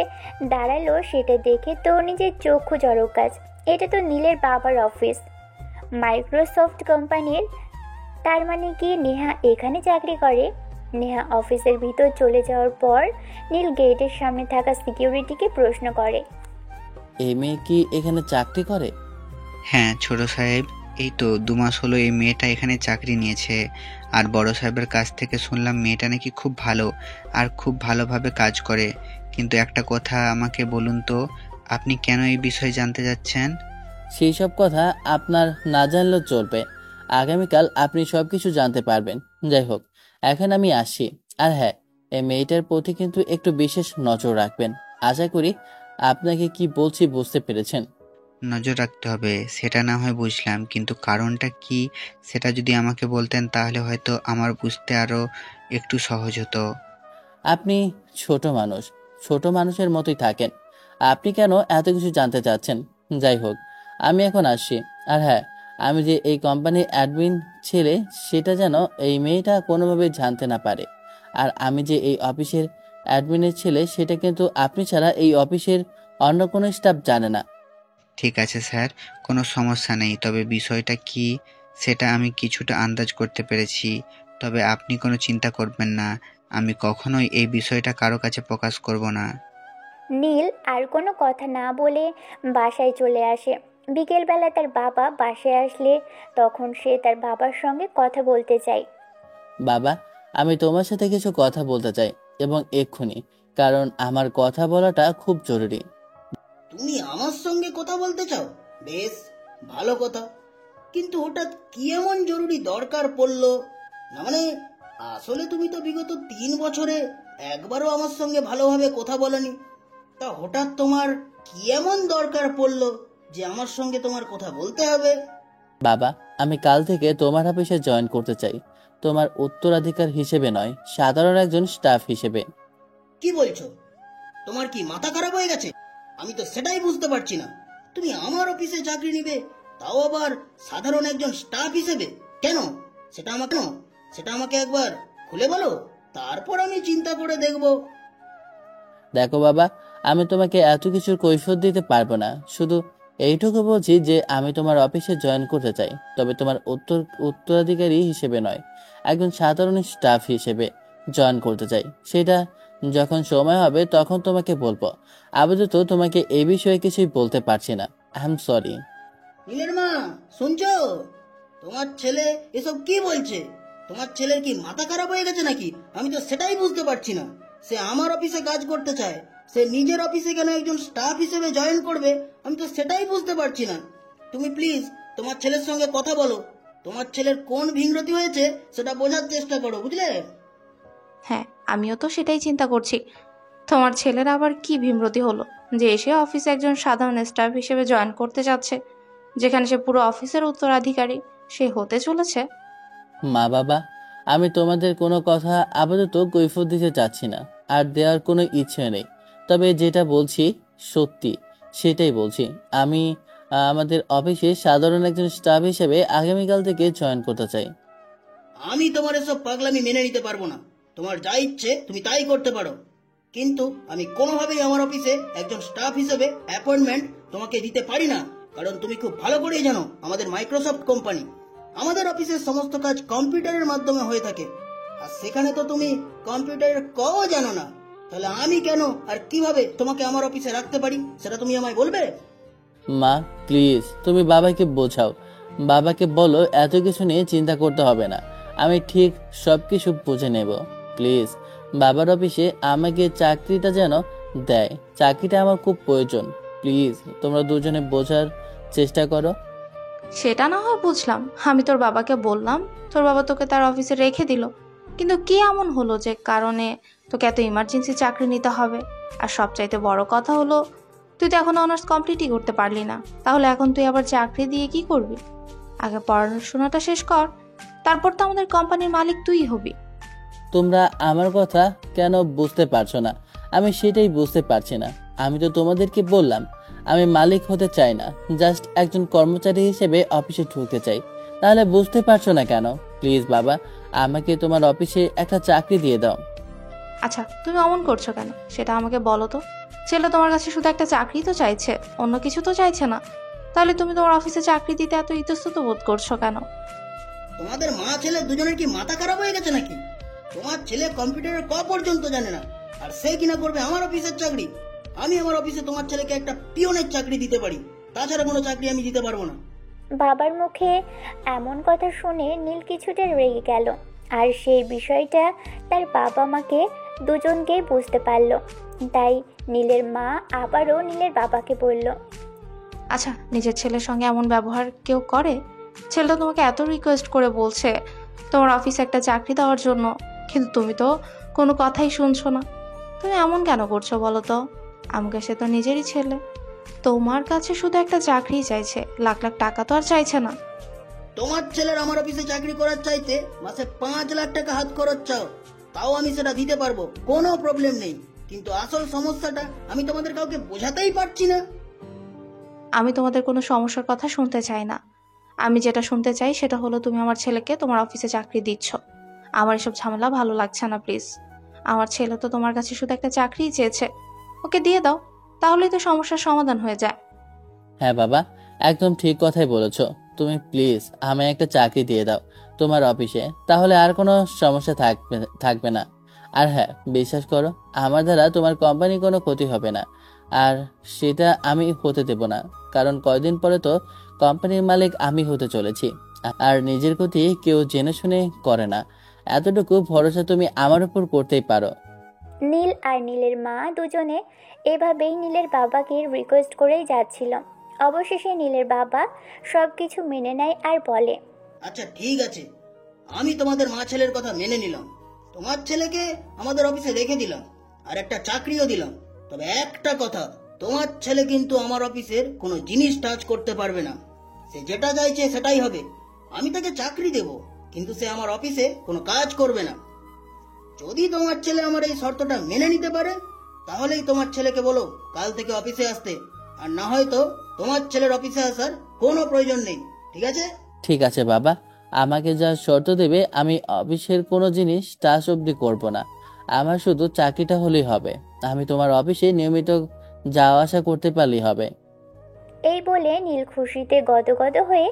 দাঁড়ালো সেটা দেখে তো নিজের চক্ষু জড়ক গাছ। এটা তো নীলের বাবার অফিস, মাইক্রোসফট কোম্পানির। তার মানে কি নেহা এখানে চাকরি করে? নেহা অফিসের ভিতর চলে যাওয়ার পর নীল গেটের সামনে থাকা সিকিউরিটিকে প্রশ্ন করে, এই মেয়ে কি এখানে চাকরি করে? হ্যাঁ ছোট সাহেব, এই তো 2 মাস হলো এই মেয়েটা এখানে চাকরি নিয়েছে। আর বড় সাহেবের কাছ থেকে শুনলাম মেয়েটা নাকি খুব ভালো আর খুব ভালোভাবে কাজ করে। কিন্তু একটা কথা আমাকে বলুন তো, আপনি কেন এই বিষয়ে জানতে যাচ্ছেন? সেই সব কথা আপনার না জানলেও চলবে। আগামীকাল আপনি সবকিছু জানতে পারবেন। যাই হোক, এখন আমি আসি। আর হ্যাঁ, এই মেয়েটার প্রতি কিন্তু একটু বিশেষ নজর রাখবেন। আশা করি আপনাকে কি বলছি বুঝতে পেরেছেন। নজর রাখতে হবে সেটা না হয় বুঝলাম, কিন্তু কারণটা কি সেটা যদি আমাকে বলতেন তাহলে হয়তো আমার বুঝতে আরো একটু সহজ হতো। আপনি ছোট মানুষ, ছোট মানুষের মতোই থাকেন। আপনি কেন এত কিছু জানতে চাচ্ছেন? যাই হোক, আমি এখন আসছি। আর হ্যাঁ, আমি যে এই কোম্পানির অ্যাডমিন ছেলে সেটা যেন এই মেয়েটা কোনোভাবে জানতে না পারে। আর আমি যে এই অফিসের অ্যাডমিনের ছেলে সেটা কিন্তু আপনি ছাড়া এই অফিসের অন্য কোনো স্টাফ জানে না। ঠিক আছে স্যার, কোনো সমস্যা নেই। তবে বিষয়টা কি সেটা আমি কিছুটা আন্দাজ করতে পেরেছি। তবে আপনি কোনো চিন্তা করবেন না, আমি কখনোই এই বিষয়টা কারো কাছে প্রকাশ করব না। নীল আর কোনো কথা না বলে বাসায় চলে আসে। বিকেলবেলা তার বাবা বাসায় আসলে তখন সে তার বাবার সঙ্গে কথা বলতে চায়। বাবা, আমি তোমার সাথে কিছু কথা বলতে চাই, এবং এক্ষুনি, কারণ আমার কথা বলাটা খুব জরুরি। তুমি আমার সঙ্গে কথা বলতে চাও? বেশ ভালো কথা, কিন্তু হঠাৎ কি এমন জরুরি দরকার পড়লো? না মানে, আসলে তুমি তো বিগত 3 বছরে একবারও আমার সঙ্গে ভালোভাবে কথা বলনি। তা হঠাৎ তোমার কি এমন দরকার পড়লো যে আমার সঙ্গে তোমার কথা বলতে হবে? বাবা, আমি কাল থেকে তোমার অফিসে জয়েন করতে চাই, তোমার উত্তরাধিকার হিসেবে নয়, সাধারণ একজন স্টাফ হিসেবে। কি বলছো? তোমার কি মাথা খারাপ হয়ে গেছে? আমি তো সেটাই বুঝতে পারছি না। তুমি আমার অফিসে চাকরি নিবে, তাও আবার সাধারণ একজন স্টাফ হিসেবে? কেন সেটা আমাকে একবার খুলে বলো, তারপর আমি চিন্তা করে দেখব। দেখো বাবা, আমি তোমাকে এত কিছুর কৈফিয়ত দিতে পারবো না। শুধু এইটুকু বলছি যে আমি তোমার অফিসে জয়েন করতে চাই, তবে তোমার উত্তরাধিকারী হিসেবে নয়, একজন সাধারণ স্টাফ হিসেবে জয়েন করতে চাই। সেটা যখন সময় হবে তখন তোমাকে বলবো। আপাতত তোমাকে এই বিষয়ে কিছুই বলতে পারছি না। I am sorry. নীলের মা, শুনছো? তোমার ছেলে এসব কি বলছে? তোমার ছেলের কি মাথা খারাপ হয়ে গেছে নাকি? আমি তো সেটাই বুঝতে পারছি না। সে আমার অফিসে কাজ করতে চায়, সে নিজের অফিসে কেন একজন স্টাফ হিসেবে জয়েন করবে? আমি তো সেটাই বুঝতে পারছি না। তুমি প্লিজ তোমার ছেলের সঙ্গে কথা বলো। তোমার ছেলের কোন ভিংরতি হয়েছে সেটা বোঝার চেষ্টা করো, বুঝলে? হ্যাঁ, আমিও তো সেটাই চিন্তা করছি। তোমার ছেলের আবার কি ভীমরতি হলো যে এসে অফিসে একজন সাধারণ স্টাফ হিসেবে জয়েন করতে যাচ্ছে, যেখানে সে পুরো অফিসের উত্তরাধিকারী সে হতে চলেছে। মা বাবা, আমি তোমাদের কোনো কথা আপাতত কৈফিয়ত দিতে চাচ্ছি না, আর দেওয়ার কোনো ইচ্ছে নেই। তবে যেটা বলছি সত্যি সেটাই বলছি। আমি আমাদের অফিসে সাধারণ একজন স্টাফ হিসেবে আগামীকাল থেকে জয়েন করতে চাই। আমি তোমার এসব পাগলামি মেনে নিতে পারবো না। তোমার যা ইচ্ছে তুমি তাই করতে পারো, কিন্তু আমি কোনোভাবেই আমার অফিসে একজন স্টাফ হিসেবে অ্যাপয়েন্টমেন্ট তোমাকে দিতে পারি না। কারণ তুমি খুব ভালো করেই জানো আমাদের মাইক্রোসফট কোম্পানি, আমাদের অফিসের সমস্ত কাজ কম্পিউটারের মাধ্যমে হয়ে থাকে। আর সেখানে তো তুমি কম্পিউটারের কও জানো না। তাহলে আমি কেন আর কিভাবে তোমাকে আমার অফিসে রাখতে পারি সেটা তুমি আমায় বলবে? মা প্লিজ, তুমি বাবাকে বোঝাও। বাবাকে বলো এত কিছু নিয়ে চিন্তা করতে হবে না, আমি ঠিক সব কিছু বুঝে নেব। প্লিজ বাবার অফিসে আমাকে চাকরিটা যেন দেয়, চাকরিটা আমার খুব প্রয়োজন। প্লিজ তোমরা দুজনে বোঝার চেষ্টা করো। সেটা না হয় বুঝলাম, আমি তোর বাবাকে বললাম, তোর বাবা তোকে তার অফিসে রেখে দিল, কিন্তু কি এমন হলো যে কারণে তোকে এত ইমার্জেন্সি চাকরি নিতে হবে? আর সবচাইতে বড় কথা হলো তুই তো এখনো অনার্স কমপ্লিটই করতে পারলি না, তাহলে এখন তুই আবার চাকরি দিয়ে কি করবি? আগে পড়াশোনাটা শেষ কর, তারপর তো আমাদের কোম্পানির মালিক তুই হবি। তোমরা আমার কথা কেন বুঝতে পারছো না? আমি সেটাই বুঝতে পারছি না। আমি তো তোমাদেরকে বললাম আমি মালিক হতে চাই না, জাস্ট একজন কর্মচারী হিসেবে অফিসে ঢুকতে চাই। তাহলে বুঝতে পারছো না কেন? প্লিজ বাবা, আমাকে তোমার অফিসে একটা চাকরি দিয়ে দাও। আচ্ছা, তুমি অমন করছো কেন সেটা আমাকে বলো তো। ছেলে তোমার কাছে শুধু একটা চাকরি তো চাইছে, অন্য কিছু তো চাইছে না, তাহলে তুমি তোমার অফিসে চাকরি দিতে এত ইতস্তত বোধ করছো কেন? তোমাদের মা ছেলে দুজনের কি মাথা খারাপ হয়ে গেছে নাকি? তোমার ছেলে কম্পিউটারের ক পর্যন্ত জানে না, আর সে কিনা করবে আমার অফিসের চাকরি? আমি আমার অফিসে তোমার ছেলেকে একটা পিয়নের চাকরি দিতে পারি, তাছাড়া কোনো চাকরি আমি দিতে পারবো না। বাবার মুখে এমন কথা শুনে নীল কিছুটা রেগে গেল, আর সেই বিষয়টা তার বাবা মাকে দুজনকেই বুঝতে পারল। তাই নীলের মা আবারও নীলের বাবাকে বলল, আচ্ছা, নিজের ছেলের সঙ্গে এমন ব্যবহার কেউ করে? ছেলেটা তোমাকে এত রিকোয়েস্ট করে বলছে তোমার অফিসে একটা চাকরি দেওয়ার জন্য, কিন্তু তুমি তো কোনো কথাই শুনছো না। তুমি এমন কেন করছো বলো তো? আমাকে সে তো নিজেরই ছেলে, তোমার কাছে শুধু একটা চাকরিই চাইছে, লাখ লাখ টাকা তো আর চাইছে না। তোমার ছেলের আমার অফিসে চাকরি করার চাইতে মাসে 5 লাখ টাকা হাত খরচ চাও, তাও আমি সেটা দিতে পারবো, কোনো প্রবলেম নেই। কিন্তু আসল সমস্যাটা আমি তোমাদের কাউকে বোঝাতেই পারছি না। আমি তোমাদের কোনো সমস্যার কথা শুনতে চাই না। আমি যেটা শুনতে চাই সেটা হলো তুমি আমার ছেলেকে তোমার অফিসে চাকরি দিচ্ছ। আমার এসব ঝামেলা ভালো লাগছে না, প্লিজ। আমার ছেলে তো তোমার কাছে শুধু একটা চাকরিই চেয়েছে, ওকে দিয়ে দাও, তাহলেই তো সমস্যার সমাধান হয়ে যায়। হ্যাঁ বাবা, একদম ঠিক কথাই বলেছো। তুমি প্লিজ আমায় একটা চাকরি দিয়ে দাও তোমার অফিসে, তাহলে আর কোনো সমস্যা থাকবে না। আর হ্যাঁ, বিশ্বাস করো আমার দ্বারা তোমার কোম্পানির কোনো ক্ষতি হবে না, আর সেটা আমি হতে দেব না। কারণ কয়দিন পরে তো কোম্পানির মালিক আমি হতে চলেছি, আর নিজের ক্ষতি কেউ জেনে শুনে করে না। এতটুকু ভরসা তুমি আমার উপর করতেই পারো। নীল আর নীলের মা দুজনে এভাবেই নীলের বাবাকে রিকোয়েস্ট করেই যাচ্ছিল। অবশেষে নীলের বাবা সব কিছু মেনে নেয় আর বলে, আচ্ছা ঠিক আছে, আমি তোমাদের মা ছেলের কথা মেনে নিলাম। তোমার ছেলেকে আমাদের অফিসে রেখে দিলাম, আর একটা চাকরিও দিলাম। তবে একটা কথা, তোমার ছেলে কিন্তু আমার অফিসের কোনো জিনিস টাচ করতে পারবে না। সে যেটা চাইছে সেটাই হবে। আমি তাকে চাকরি দেব, কিন্তু সে আমার অফিসে কোনো কাজ করবে না। যদি তোমার ছেলে আমার এই শর্তটা মেনে নিতে পারে, তাহলেই তোমার ছেলেকে বলো কাল থেকে অফিসে আসতে, আর না হয়তো তোমার ছেলের অফিসে আসার কোনো প্রয়োজন নেই। ঠিক আছে? ঠিক আছে বাবা, আমাকে যা শর্ত দেবে আমি অফিসের কোনো জিনিস টাচ অব্দি করব না। আমার শুধু চাকরিটা হলেই হবে, আমি তোমার অফিসে নিয়মিত যাওয়া আসা করতে পারলেই হবে। এই বলে নীল খুশিতে গদগদ হয়ে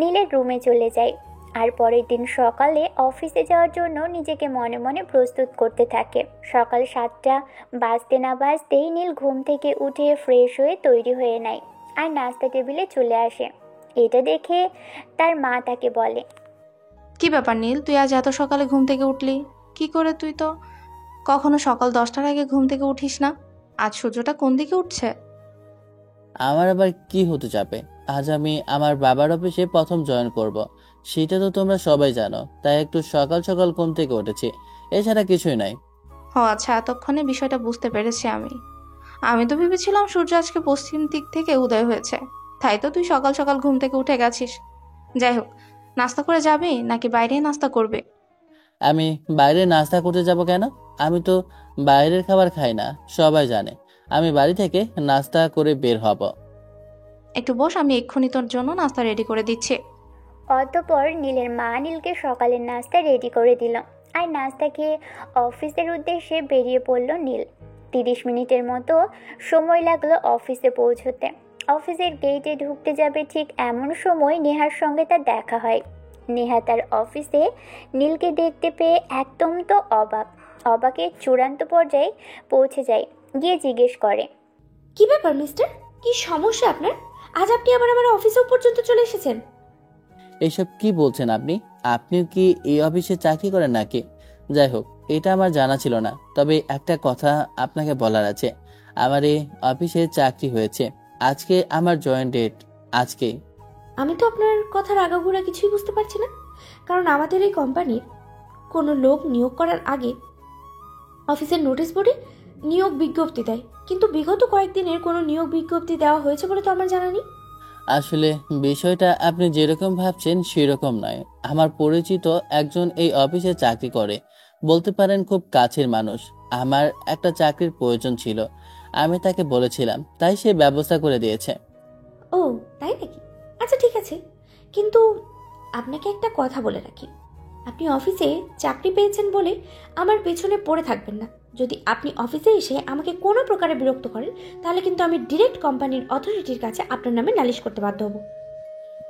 নীলের রুমে চলে যায়। আর পরের দিন সকালে অফিসে যাওয়ার জন্য নিজেকে মনে মনে প্রস্তুত করতে থাকে। সকাল 7টা বাজতে না বাজতেই নীল ঘুম থেকে উঠে ফ্রেশ হয়ে তৈরি হয়ে নেয় আর নাস্তা টেবিলে চলে আসে। এটা দেখে তার মা তাকে বলে, কি ব্যাপার নীল, তুই আজ এত সকালে ঘুম থেকে উঠলি কি করে? তুই তো কখনো সকাল 10টার আগে ঘুম থেকে উঠিস না। আজ সূর্যটা কোন দিকে উঠছে? আমার আবার কি হতে চাপে? আজ আমি আমার বাবার অফিসে প্রথম জয়েন করব, সেটা তো তোমরা সবাই জানো, তাই একটু সকাল সকাল ঘুম থেকে উঠেছি, এছাড়া কিছুই নাই। ও আচ্ছা, এতক্ষণে বিষয়টা বুঝতে পেরেছি আমি তো ভেবেছিলাম সূর্য আজকে পশ্চিম দিক থেকে উদয় হয়েছে, তাই তো তুই সকাল সকাল ঘুম থেকে উঠে গেছিস। যাই হোক, নাস্তা করে যাবে নাকি বাইরে নাস্তা করবে? আমি বাইরে নাস্তা করতে যাব কেন? আমি তো বাইরের খাবার খাই না, সবাই জানে। আমি বাড়ি থেকে নাস্তা করে বের হব। একটু বস, আমি এক্ষুনি তোর জন্য নাস্তা রেডি করে দিচ্ছি। অতঃপর নীলের মা নীলকে সকালের নাস্তা রেডি করে দিল, আর নাস্তা খেয়ে অফিসের উদ্দেশ্যে বেরিয়ে পড়ল নীল। 30 মিনিটের মতো সময় লাগলো অফিসে পৌঁছতে। অফিসের গেটে ঢুকতে যাবে ঠিক এমন সময় নেহার সঙ্গে তার দেখা হয়। নেহা তার অফিসে নীলকে দেখতে পেয়ে একদম তো অবাকের চূড়ান্ত পর্যায়ে পৌঁছে যায়। গিয়ে জিজ্ঞেস করে, কি ব্যাপার মিস্টার, কি সমস্যা আপনার? আজ আপনি আবার আমার অফিসেও পর্যন্ত চলে এসেছেন। এইসব কি বলছেন আপনি? আপনিও কি এই অফিসে চাকরি করেন নাকি? যাই হোক, এটা আমার জানা ছিল না, তবে একটা কথা আপনাকে বলার আছে। আমার এই অফিসে চাকরি হয়েছে, আজকে আমার জয়েন ডেট, আজকেই। আমি তো আপনার কথার আগাগোড়া কিছুই বুঝতে পারছি না, কারণ আমাদের এই কোম্পানির কোনো লোক নিয়োগ করার আগে অফিসের নোটিশ বোর্ডে নিয়োগ বিজ্ঞপ্তি দেয়, কিন্তু বিগত কয়েকদিনের কোনো নিয়োগ বিজ্ঞপ্তি দেওয়া হয়েছে বলে তো আমার জানা নেই। আসলে বিষয়টা আপনি যেরকম ভাবছেন সেরকম নয়। আমার পরিচিত একজন এই অফিসে চাকরি করে, বলতে পারেন খুব কাছের মানুষ। আমার একটা চাকরির প্রয়োজন ছিল, আমি তাকে বলেছিলাম, তাই সে ব্যবস্থা করে দিয়েছে। ও তাই নাকি? আচ্ছা ঠিক আছে, কিন্তু আপনাকে একটা কথা বলে রাখি, আপনি অফিসে চাকরি পেয়েছেন বলে আমার পেছনে পড়ে থাকবেন না। যদি আপনি অফিসে এসে আমাকে কোনো প্রকারে বিরক্ত করেন, তাহলে কিন্তু আমি ডিরেক্ট কোম্পানির অথরিটির কাছে আপনার নামে নালিশ করতে বাধ্য হব।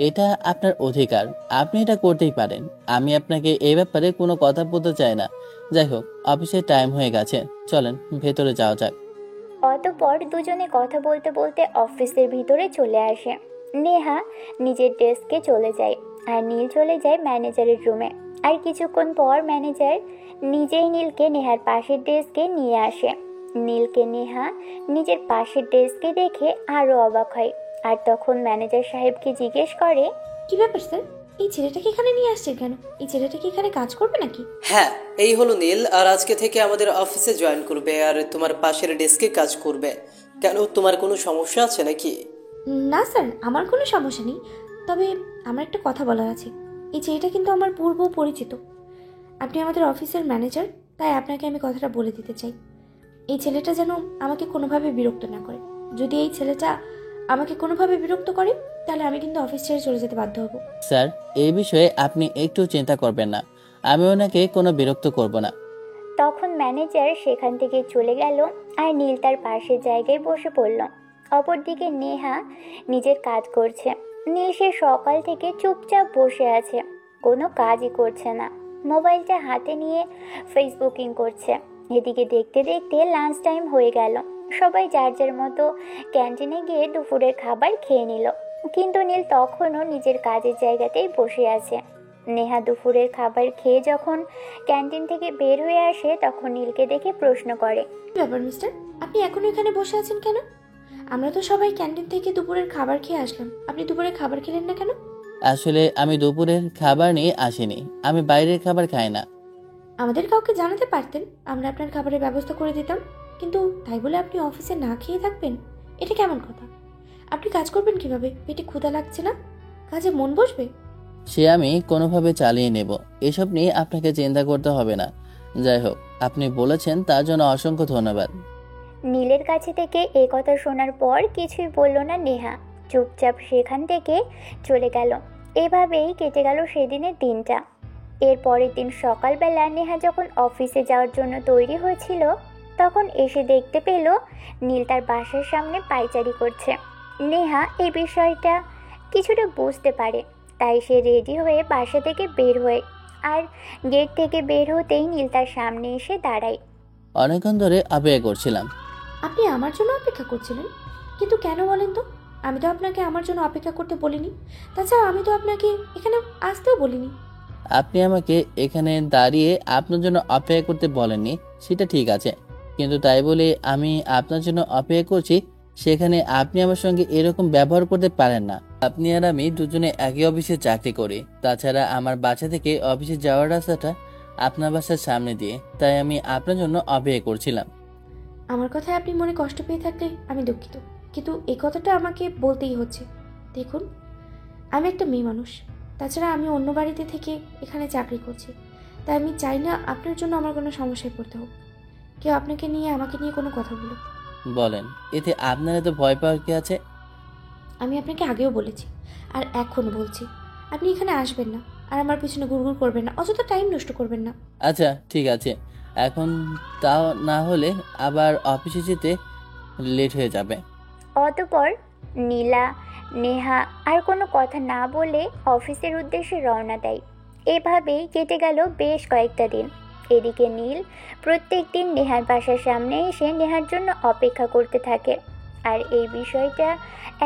এটা আপনার অধিকার, আপনি এটা করতেই পারেন। আমি আপনাকে এই ব্যাপারে কোনো কথা বলতে চাই না। যাই হোক, অফিসের টাইম হয়ে গেছে, চলেন ভেতরে যাওয়া যাক। অতঃপর দুজনে কথা বলতে বলতে অফিসের ভিতরে চলে আসে। নেহা নিজের ডেস্কে চলে যায়, আর নীল চলে যায় ম্যানেজারের রুমে। আর কিছুক্ষণ পর ম্যানেজার নিজেই নীলকে নেহার পাশের ডেস্কে নিয়ে আসে। নীলকে নেহা নিজের পাশের ডেস্কে দেখে আরও অবাক হয়, আর তখন ম্যানেজার সাহেবকে জিজ্ঞেস করে, কি ব্যাপার স্যার, এই ছেলেটাকে এখানে নিয়ে আসছেন কেন? এই ছেলেটা কি এখানে কাজ করবে নাকি? হ্যাঁ, এই হলো নীল, আর আজকে থেকে আমাদের অফিসে জয়েন করবে আর তোমার পাশের ডেস্কে কাজ করবে। কেন, তোমার কোনো সমস্যা আছে নাকি? না স্যার, আমার কোনো সমস্যা নেই, তবে আমার একটা কথা বলার আছে। এই ছেলেটা কিন্তু আমার পূর্ব পরিচিত। আপনি আমাদের অফিসের ম্যানেজার, তাই আপনাকে আমি কথাটা বলে দিতে চাই। এই ছেলেটা যেন আমাকে কোনোভাবে বিরক্ত না করে। যদি এই ছেলেটা আমাকে কোনোভাবে বিরক্ত করে, তাহলে আমি কিন্তু অফিস ছেড়ে চলে যেতে বাধ্য হব। স্যার, এই বিষয়ে আপনি একটু চিন্তা করবেন না, আমি ওনাকে কোনো বিরক্ত করব না। তখন ম্যানেজার সেখান থেকে চলে গেল, আর নীল তার পাশের জায়গায় বসে পড়ল। অপরদিকে নেহা নিজের কাজ করছে। নীল সে সকাল থেকে চুপচাপ বসে আছে, কোনো কাজই করছে না। মোবাইলটা হাতে নিয়ে ফেসবুকিং করছে। এদিকে দেখতে দেখতে লাঞ্চ টাইম হয়ে গেল। সবাই যার যার মতো ক্যান্টিনে গিয়ে দুপুরের খাবার খেয়ে নিল, কিন্তু নীল তখনও নিজের কাজের জায়গাতেই বসে আছে। নেহা দুপুরের খাবার খেয়ে যখন ক্যান্টিন থেকে বের হয়ে আসে, তখন নীলকে দেখে প্রশ্ন করে, কি ব্যাপার মিস্টার, আপনি এখনো এখানে বসে আছেন কেন? আমরা তো সবাই ক্যান্টিন থেকে দুপুরের খাবার খেয়ে আসলাম, আপনি দুপুরের খাবার খেলেন না কেন? আসলে আমি দুপুরের খাবার নিয়ে আসিনি, আমি বাইরের খাবার খাই না। আমাদের কাউকে জানাতে পারতেন, আমরা আপনার খাবারের ব্যবস্থা করে দিতাম, কিন্তু তাই বলে আপনি অফিসে না খেয়ে থাকবেন? এটা কেমন কথা? আপনি কাজ করবেন কিভাবে? পেটে ক্ষুধা লাগছে না? কাজে মন বসবে? সে আমি কোনোভাবে চালিয়ে নেব, এসব নিয়ে আপনাকে চিন্তা করতে হবে না। যাই হোক, আপনি বলেছেন তার জন্য অসংখ্য ধন্যবাদ। নীলের কাছে থেকে এই কথা শোনার পর কিছুই বলল না নেহা, চুপচাপ সেখান থেকে চলে গেল। এভাবেই কেটে গেল সেদিনের দিনটা। এর পরের দিন সকালবেলা নেহা যখন অফিসে যাওয়ার জন্য তৈরি হয়েছিল, তখন এসে দেখতে পেল নীল তার বাসার সামনে পায়চারি করছে। নেহা এই বিষয়টা কিছুটা বুঝতে পারে, তাই সে রেডি হয়ে বাসা থেকে বের হয়ে আর গেট থেকে বের হতেই নীল তার সামনে এসে দাঁড়ায়। অনেকক্ষণ ধরে অপেক্ষা করছিলাম। আপনি আমার জন্য অপেক্ষা করছিলেন? কিন্তু কেন বলেন তো? আমি তো আপনাকে আমার জন্য অপেক্ষা করতে বলিনি, তাছাড়া আমি তো আপনাকে এখানে আসতেও বলিনি। আপনি আমাকে এখানে দাঁড়িয়ে আপনার জন্য অপেক্ষা করতে বলেননি, সেটা ঠিক আছে, কিন্তু তাই বলে আমি আপনার জন্য অপেক্ষা করছি সেখানে আপনি আমার সঙ্গে এরকম ব্যবহার করতে পারেন না। আপনি আর আমি দুজনে একই অফিসে চাকরি করি। তাছাড়া আমার বাসা থেকে অফিসে যাওয়ার রাস্তাটা আপনার বাসার সামনে দিয়ে, তাই আমি আপনার জন্য অপেক্ষা করছিলাম। আমার কথায় আপনি মনে কষ্ট পেয়ে থাকলে আমি দুঃখিত, কিন্তু এই কথাটা আমাকে বলতেই হচ্ছে। দেখুন, আমি একটা মেয়ে মানুষ, তাছাড়া আমি অন্য বাড়িতে থেকে এখানে চাকরি করছি, তাই আমি চাই না আপনার জন্য আমার কোনো সমস্যায় পড়তে হোক। কেউ আপনাকে নিয়ে আমাকে নিয়ে কোনো কথা বলুক। বলেন, এতে আপনার এত ভয় পাওয়ার কি আছে? আমি আপনাকে আগেও বলেছি আর এখনও বলছি, আপনি এখানে আসবেন না আর আমার পিছনে ঘুরঘুর করবেন না, অযথা টাইম নষ্ট করবেন না। আচ্ছা ঠিক আছে, এখন তাও না হলে আবার অফিসে যেতে লেট হয়ে যাবে। অতঃপর নীলা, নেহা আর কোনো কথা না বলে অফিসের উদ্দেশ্যে রওনা দেয়। এভাবেই কেটে গেল বেশ কয়েকটা দিন। এদিকে নীল প্রত্যেক দিন নেহার বাসার সামনে এসে নেহার জন্য অপেক্ষা করতে থাকে। আর এই বিষয়টা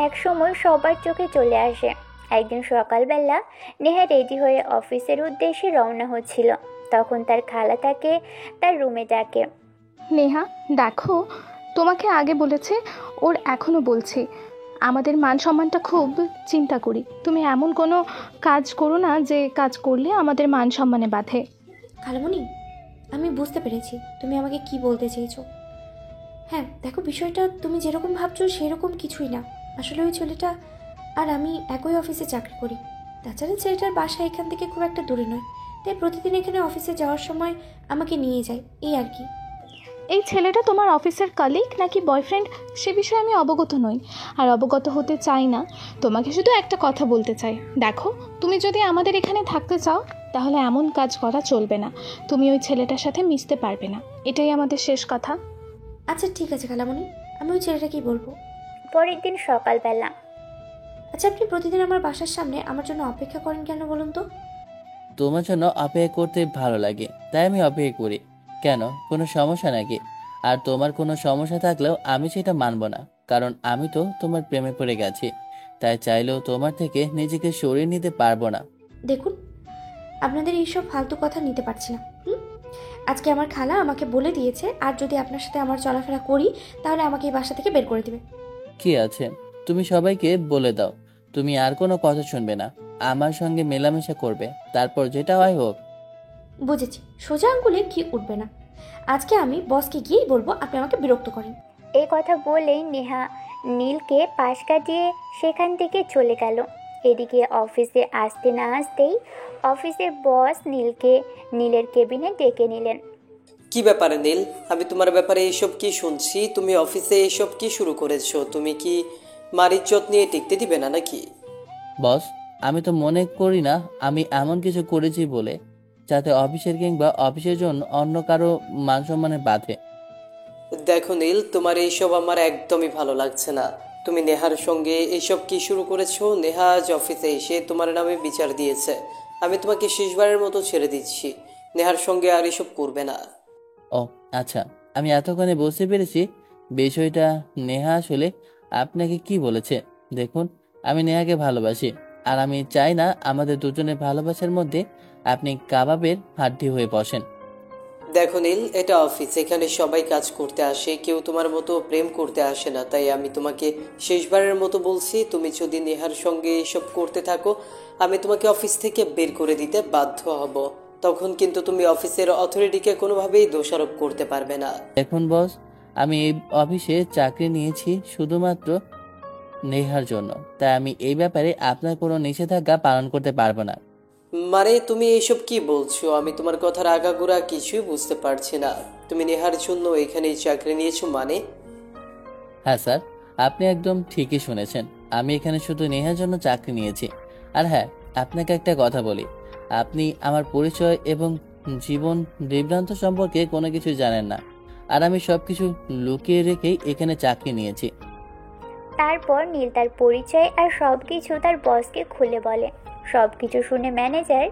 একসময় সবার চোখে চলে আসে। একদিন সকালবেলা নেহা রেডি হয়ে অফিসের উদ্দেশ্যে রওনা হচ্ছিল, তখন তার খালা তাকে তার রুমে ডাকে। নেহা দেখো, তোমাকে আগে বলেছে, ওর এখনও বলছি, আমাদের মান সম্মানটা খুব চিন্তা করি। তুমি এমন কোনো কাজ করো না যে কাজ করলে আমাদের মান সম্মানে বাধে। খালামণি, আমি বুঝতে পেরেছি তুমি আমাকে কি বলতে চেয়েছো। হ্যাঁ দেখো, বিষয়টা তুমি যেরকম ভাবছো সেরকম কিছুই না। আসলে ওই ছেলেটা আর আমি একই অফিসে চাকরি করি। তাছাড়া ছেলেটার বাসা এখান থেকে খুব একটা দূরে নয়, তাই প্রতিদিন এখানে অফিসে যাওয়ার সময় আমাকে নিয়ে যায়, এই আর কি। এই ছেলেটা তোমার অফিসের কলিগ নাকি বয়ফ্রেন্ড সে বিষয়ে আমি অবগত নই, আর অবগত হতে চাই না। তোমাকে শুধু একটা কথা বলতে চাই, দেখো তুমি যদি আমাদের এখানে থাকতে চাও তাহলে এমন কাজ করা চলবে না। তুমি ওই ছেলেটার সাথে মিশতে পারবে না, এটাই আমাদের শেষ কথা। আচ্ছা ঠিক আছে খালামণি, আমি ওই ছেলেটাকেই বলবো। পরের দিন সকালবেলা। আচ্ছা, আপনি প্রতিদিন আমার বাসার সামনে আমার জন্য অপেক্ষা করেন কেন বলুন তো? তোমার জন্য অপেক্ষা করতে ভালো লাগে, তাই আমি অপেক্ষা করি। কেন, কোনো সমস্যা নাকি? আর তোমার কোনো সমস্যা থাকলেও আমি সেটা মানব না, কারণ আমি তো তোমার প্রেমে পড়ে গেছি। তাই চাইলেও তোমার থেকে নিজেকে সরিয়ে নিতে পারবো না। দেখুন, আপনাদের এইসব ফালতু কথা নিতে পারছি না। আজকে আমার খালা আমাকে বলে দিয়েছে, আর যদি আপনার সাথে আমার চলাফেরা করি তাহলে আমাকে এই বাসা থেকে বের করে দেবে। কি আছে, তুমি সবাইকে বলে দাও তুমি আর কোনো কথা শুনবে না, আমার সঙ্গে মেলামেশা করবে, তারপর যেটা হয় হোক। বুঝেছি, সোজা আঙ্গুলে কি উঠবে না। আজকে আমি বসকে গিয়েই বলবো আপনি আমাকে বিরক্ত করেন। এই কথা বলেই নেহা নীলকে পাশ কাটিয়ে সেখান থেকে চলে গেল। এদিকে অফিসে আসতে না আসতেই অফিসের বস নীলকে নীলের কেবিনে ডেকে নিলেন। কি ব্যাপারে নীল, আমি তোমার ব্যাপারে এইসব কি শুনছি? তুমি অফিসে এইসব কি শুরু করেছো? তুমি কি মার ইজ্জত নিয়ে টিকতে দিবে না নাকি? বস, আমি তো মনে করি না আমি এমন কিছু করেছি বলে যাতে অফিসের কিংবা অফিসের জন্য অন্য কারো মান সম্মানে বাধে। দেখো নীল, তোমার এইসব আমার একদমই ভালো লাগছে না। তুমি নেহার সঙ্গে এইসব কি শুরু করেছো? নেহা আজ অফিসে এসে তোমার নামে বিচার দিয়েছে। আমি তোমাকে শেষবারের মতো ছেড়ে দিচ্ছি, নেহার সঙ্গে আর এসব করবে না। ও আচ্ছা, আমি এতক্ষণে বুঝতে পেরেছি বিষয়টা। নেহা আসলে আপনাকে কি বলেছে। দেখুন, আমি নেহাকে ভালোবাসি, আর আমি চাই না আমাদের দুজনের ভালোবাসার মধ্যে আপনি কাবাবের হাড্ডি হয়ে বসেন। দেখো নীল, এটা অফিস, এখানে সবাই কাজ করতে আসে, কেউ তোমার মতো প্রেম করতে আসে না। তাই আমি তোমাকে শেষবারের মতো বলছি, তুমি যদি নেহার সঙ্গে এসব করতে থাকো আমি তোমাকে অফিস থেকে বের করে দিতে বাধ্য হব। তখন কিন্তু তুমি অফিসের অথরিটিকে কোনোভাবেই দোষারোপ করতে পারবে না। দেখুন বস, আমি এই অফিসে চাকরি নিয়েছি শুধুমাত্র নেহার জন্য, তাই আমি এই ব্যাপারে আপনার কোনো নিষেধাজ্ঞা পালন করতে পারবো না। মানে তুমি এইসব কি বলছো? আমি তোমার কথার আগাগোড়া কিছুই বুঝতে পারছি না। তুমি নেহার জন্য এখানে চাকরি নিয়েছো মানে? হ্যাঁ স্যার, আপনি একদম ঠিকই শুনেছেন, আমি এখানে শুধু নেহার জন্য চাকরি নিয়েছি। আর হ্যাঁ, আপনাকে একটা কথা বলি, আপনি আমার পরিচয় এবং জীবন বিভ্রান্ত সম্পর্কে কোনো কিছু জানেন না, আর আমি সবকিছু লুকিয়ে রেখেই এখানে চাকরি নিয়েছি। তারপর নীল তার পরিচয় আর সব কিছু তার বসকে খুলে বলে। সব কিছু শুনে ম্যানেজার,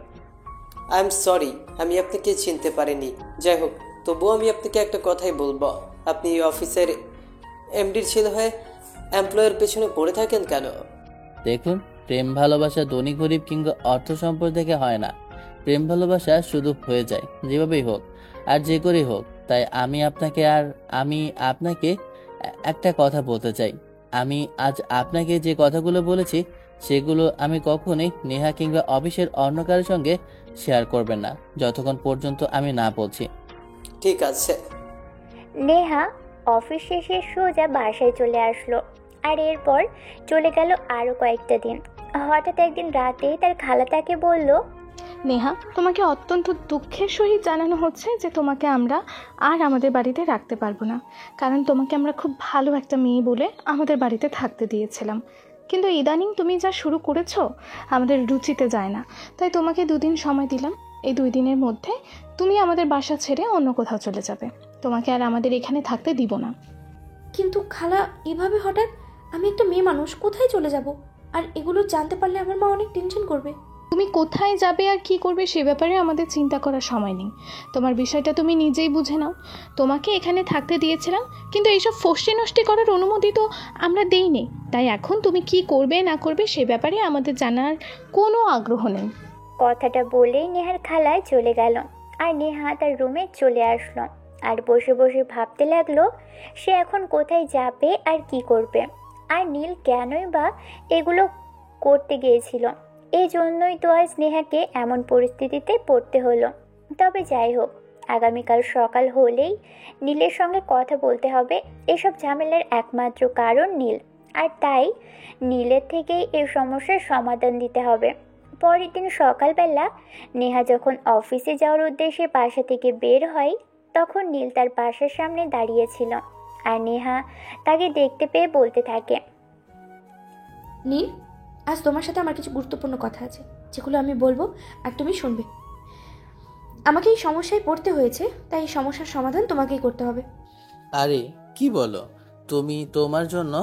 আই এম সরি, আমি আপনাকে চিনতে পারিনি। যাই হোক, তবুও আমি আপনাকে একটা কথাই বলবো, আপনি এই অফিসের এমডির ছেলে হয়ে এমপ্লয়ের পেছনে পড়ে থাকেন কেন? দেখুন, প্রেম ভালোবাসা ধনী গরিব কিংবা অর্থ সম্পদ থেকে হয় না। প্রেম ভালোবাসা শুধু হয়ে যায় যেভাবেই হোক আর যে করেই হোক। তাই আমি আপনাকে একটা কথা বলতে চাই, আমি আজ আপনাকে যে কথাগুলো বলেছি সেগুলো আমি কখনোই নেহা কিংবা অফিসের অন্য কারোর সঙ্গে শেয়ার করবেন না, যতক্ষণ পর্যন্ত আমি না বলছি। ঠিক আছে। নেহা অফিস শেষে সোজা বাসায় চলে আসলো। আর এরপর চলে গেল আরও কয়েকটা দিন। হঠাৎ একদিন রাতে তার খালা তাকে বলল, নেহা, তোমাকে অত্যন্ত দুঃখের সহিত জানানো হচ্ছে যে তোমাকে আমরা আর আমাদের বাড়িতে রাখতে পারবো না, কারণ তোমাকে আমরা খুব ভালো একটা মেয়ে বলে আমাদের বাড়িতে থাকতে দিয়েছিলাম। কিন্তু ইদানিং তুমি যা শুরু করেছো আমাদের রুচিতে যায় না, তাই তোমাকে 2 দিন সময় দিলাম। এই 2 দিনের মধ্যে তুমি আমাদের বাসা ছেড়ে অন্য কোথাও চলে যাবে। তোমাকে আর আমাদের এখানে থাকতে দিব না। কিন্তু খালা, এভাবে হঠাৎ? আমি একটা মেয়ে মানুষ, কোথায় চলে যাব? আর এগুলো জানতে পারলে আমার মা অনেক টেনশন করবে। তুমি কোথায় যাবে আর কি করবে সে ব্যাপারে আমাদের চিন্তা করার সময় নেই। তোমার বিষয়টা তুমি নিজেই বুঝে নাও। তোমাকে এখানে থাকতে দিয়েছিলাম, কিন্তু এইসব ফষ্টি নষ্টি করার অনুমতি তো আমরা দেইনি। তাই এখন তুমি কি করবে না করবে সে ব্যাপারে আমাদের জানার কোনো আগ্রহ নেই। কথাটা বলেই নেহার খালায় চলে গেল। আর নেহা তার রুমে চলে আসলো আর বসে বসে ভাবতে লাগলো সে এখন কোথায় যাবে আর কি করবে। আর নীল কেনই বা এগুলো করতে গিয়েছিল, এই জন্যই তো আজ নেহাকে এমন পরিস্থিতিতে পড়তে হলো। তবে যাই হোক, আগামীকাল সকাল হলেই নীলের সঙ্গে কথা বলতে হবে। এসব ঝামেলার একমাত্র কারণ নীল, আর তাই নীলের থেকেই এই সমস্যার সমাধান দিতে হবে। পরের দিন সকালবেলা নেহা যখন অফিসে যাওয়ার উদ্দেশ্যে বাসা থেকে বের হয়, তখন নীল তার বাসার সামনে দাঁড়িয়েছিল। আর নেহা তাকে দেখতে পেয়ে বলতে থাকে, নীল, আজ তোমার সাথে আমার কিছু গুরুত্বপূর্ণ কথা আছে, যেগুলো আমি বলবো আর তুমি শুনবে। আমাকে এই সমস্যায় পড়তে হয়েছে, তাই এই সমস্যার সমাধান তোমাকেই করতে হবে। আরে কি বলো তুমি? তোমার জন্য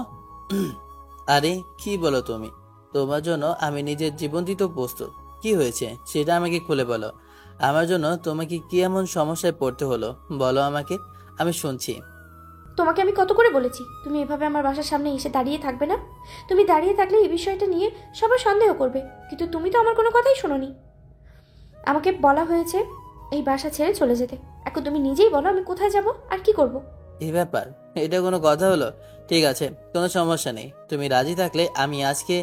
আরে কি বলো তুমি? তোমার জন্য আমি নিজের জীবন দিতে প্রস্তুত। কি হয়েছে সেটা আমাকে খুলে বলো। আমার জন্য তোমাকে কি এমন সমস্যায় পড়তে হলো বলো আমাকে, আমি শুনছি। তোমাকে আমি কত করে বলেছি তুমি এভাবে আমার বাসার সামনে এসে দাঁড়িয়ে থাকবে না? তুমি দাঁড়িয়ে থাকলে এই বিষয়টা নিয়ে সবাই সন্দেহ করবে, কিন্তু তুমি তো আমার কোনো কথাই শোনোনি। আমাকে বলা হয়েছে এই বাসা ছেড়ে চলে যেতে। এখন তুমি নিজেই বলো আমি কোথায় যাব আর কি করব। এই ব্যাপার, এটা কোনো কথা হলো? ঠিক আছে, কোনো সমস্যা নেই। তুমি রাজি থাকলে আমি আজকে